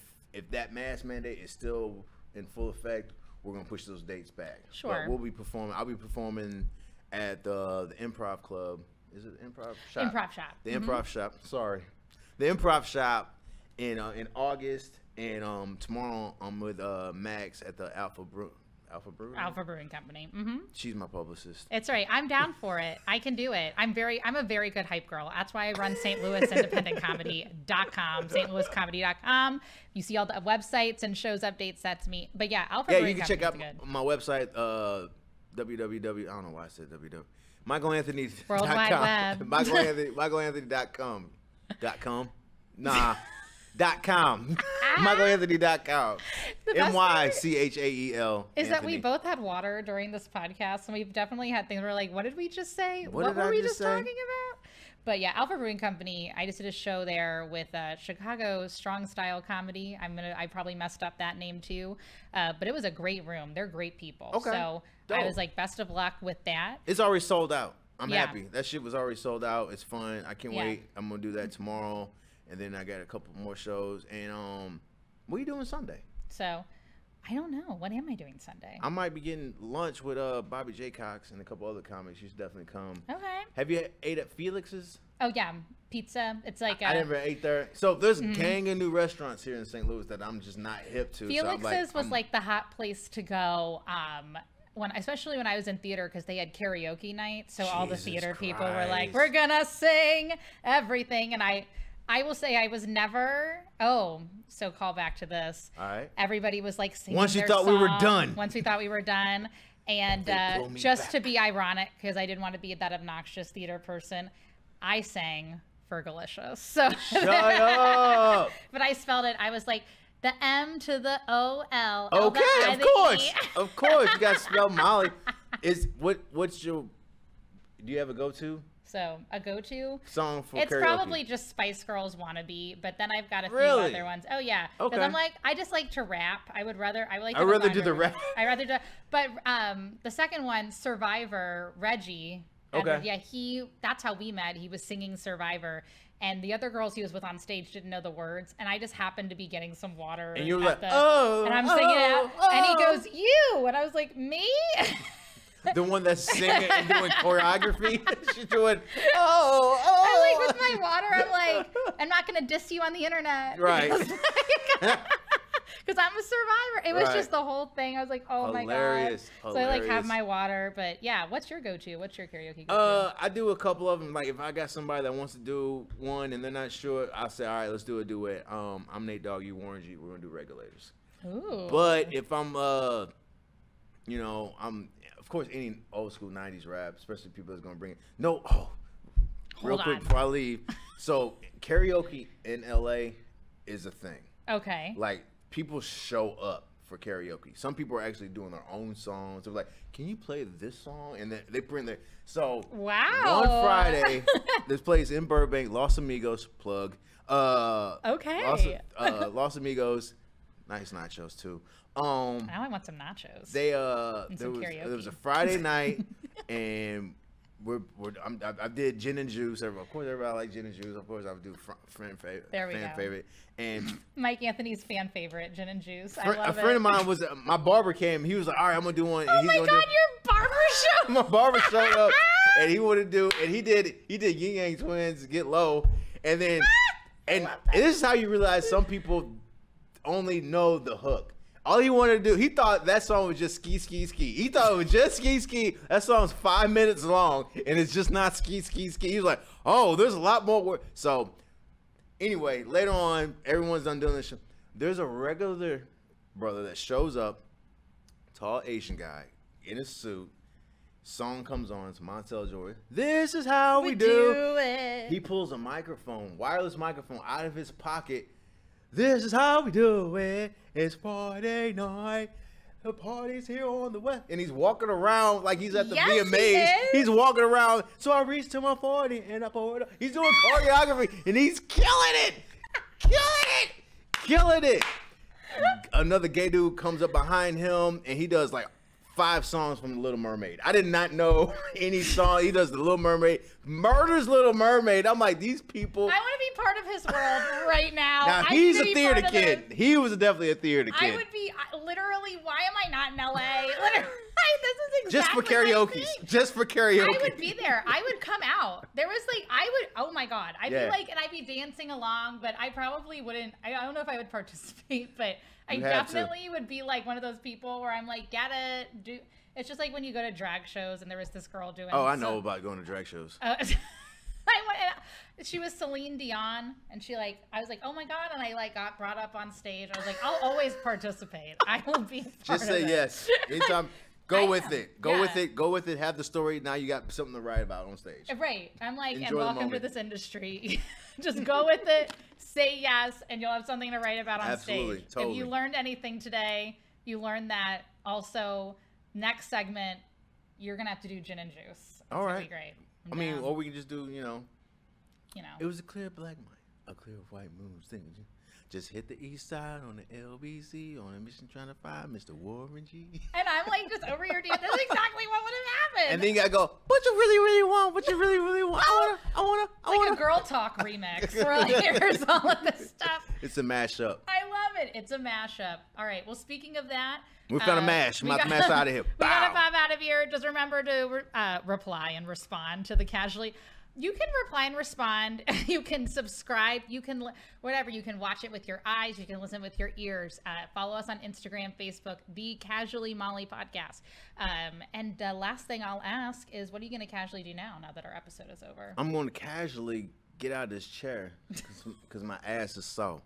that mask mandate is still in full effect, we're going to push those dates back. Sure. But we'll be performing. I'll be performing at the Improv Club. Is it Improv Shop? Improv Shop. The Improv Shop. Sorry. The Improv Shop in August. And tomorrow I'm with Max at the Alpha Brewing Company. She's my publicist. It's right. I'm down for it. I can do it. I'm a very good hype girl. That's why I run St. Louis Independent Comedy.com, stlouiscomedy.com. You see all the websites and shows updates. That's me. But yeah, Alpha Brewing Company. Yeah, you can check out my website, www. I don't know why I said www. MychaelAnthony.com. World Wide Web. MychaelAnthony.com. Nah. .com. MychaelAnthony.com. MyChael. Is that we both had water during this podcast, and we've definitely had things where we're like, what did we just say? What were we just talking about? But yeah, Alpha Brewing Company, I just did a show there with Chicago Strong Style Comedy. I probably messed up that name too. But it was a great room. They're great people. Okay. So dope. I was like, best of luck with that. It's already sold out. I'm happy. That shit was already sold out. It's fun. I can't wait. I'm going to do that tomorrow. And then I got a couple more shows. And what are you doing Sunday? So, I don't know. What am I doing Sunday? I might be getting lunch with Bobby J. Cox and a couple other comics. You should definitely come. Okay. Have you ate at Felix's? Oh, yeah. Pizza. It's like I never ate there. So, there's a gang of new restaurants here in St. Louis that I'm just not hip to. Felix's was like the hot place to go especially when I was in theater, because they had karaoke night. So all the theater people were like, we're going to sing everything. And I will say I was never. So call back to this. All right. Everybody was like singing Once you their thought song. we were done. Once we thought we were done. And just to be ironic, because I didn't want to be that obnoxious theater person, I sang Fergalicious. So shut up. But I spelled it. I was like the M to the O-L. Okay, of course. Of course. You got to spell Molly. What's your? Do you have a go-to? So a go-to song for it's karaoke? Probably just Spice Girls Wannabe, but then I've got a few other ones. Oh yeah, because I'm like, I just like to rap. I would rather do the rap. I rather do, but the second one, Survivor, Reggie. Okay. Yeah, that's how we met. He was singing Survivor, and the other girls he was with on stage didn't know the words, and I just happened to be getting some water. And you were like, and I'm singing it, and he goes, you, and I was like, me. The one that's singing and doing choreography. She's doing, I'm like, with my water, I'm like, I'm not going to diss you on the internet. Right. Because I'm a survivor. It was just the whole thing. I was like, hilarious. My God. So I like have my water. But yeah, what's your go-to? What's your karaoke go-to? I do a couple of them. Like if I got somebody that wants to do one and they're not sure, I'll say, all right, let's do a duet. I'm Nate Dogg, you Warren G. We're going to do Regulators. Ooh. But if I'm, I'm, of course, any old school 90s rap, especially people that's going to bring it. Real quick before I leave. So karaoke in LA is a thing. Okay. Like people show up for karaoke. Some people are actually doing their own songs. They're like, can you play this song? And then they bring their, so wow. One Friday, this place in Burbank, Los Amigos, plug. Okay. Los Amigos, nice nachos too. Now I want some nachos. There was a Friday night, and I did gin and juice. Of course, everybody like gin and juice. Of course, I would do fan favorite. There we go. Favorite. And Mike Anthony's fan favorite, gin and juice. I a love friend of mine was my barber came. He was like, all right, I'm gonna do one. Oh my God, your barber showed. My barber showed up, and he wanted to do, and he did Yin Yang Twins, Get Low, and then and this is how you realize some people only know the hook. All he wanted to do, he thought that song was just ski, ski, ski. He thought it was just ski, ski. That song's 5 minutes long, and it's just not ski, ski, ski. He was like, oh, there's a lot more work. So, anyway, later on, everyone's done doing this show. There's a regular brother that shows up, tall Asian guy, in a suit. Song comes on, it's Montel Jordan. This is how we do it. He pulls a microphone, wireless microphone, out of his pocket. This is how we do it. It's Friday night. The party's here on the west. And he's walking around like he's at the VMAs. He's walking around. So I reached to my 40 and I poured it. He's doing choreography and he's killing it. Killing it. another gay dude comes up behind him and he does like 5 songs from The Little Mermaid. I did not know any song. He does The Little Mermaid, murders Little Mermaid. I'm like, these people. I want to be part of his world right now. Now, he's a theater kid. He was definitely a theater kid. I would be, literally, why am I not in LA? Literally, this is exactly just for karaoke. Just for karaoke. I would be there. I would come out. There was like, oh my God. I'd be like, and I'd be dancing along, but I probably wouldn't, I don't know if I would participate, but I definitely would be like one of those people where I'm like, gotta do. It's just like when you go to drag shows and there was this girl doing. Oh, I know about going to drag shows. She was Celine Dion, and I was like, oh my God, and I like got brought up on stage. I was like, I'll always participate. I will be. Just say yes. Anytime. Go with it. Go with it. Go with it. Have the story. Now you got something to write about on stage. Right. I'm like, and welcome to this industry. Just go with it. Say yes, and you'll have something to write about on stage. Totally. If you learned anything today, you learned that. Also, next segment, you're gonna have to do gin and juice. It's all right. Gonna be great. I mean, or we can just do, it was a clear black night, a clear white moon. Just hit the east side on the LBC on a mission trying to find Mr. Warren G. And I'm like just over here. That's exactly what would have happened. And then you gotta go. What you really, really want? What you really, really want? I wanna. Like a girl talk remix. Where like here's all of this stuff. It's a mashup. I love it. It's a mashup. All right. Well, speaking of that, we're gonna mash. I'm about to mash out of here. We gotta pop out of here. Just remember to reply and respond to the casually. You can reply and respond. You can subscribe. You can whatever. You can watch it with your eyes. You can listen with your ears. Follow us on Instagram, Facebook, The Casually Molly Podcast. And the last thing I'll ask is, what are you going to casually do now that our episode is over? I'm going to casually get out of this chair because my ass is sore.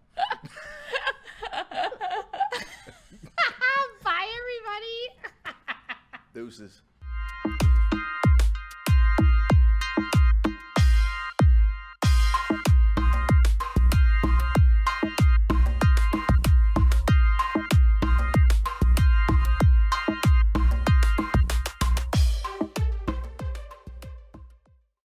Bye, everybody. Deuces.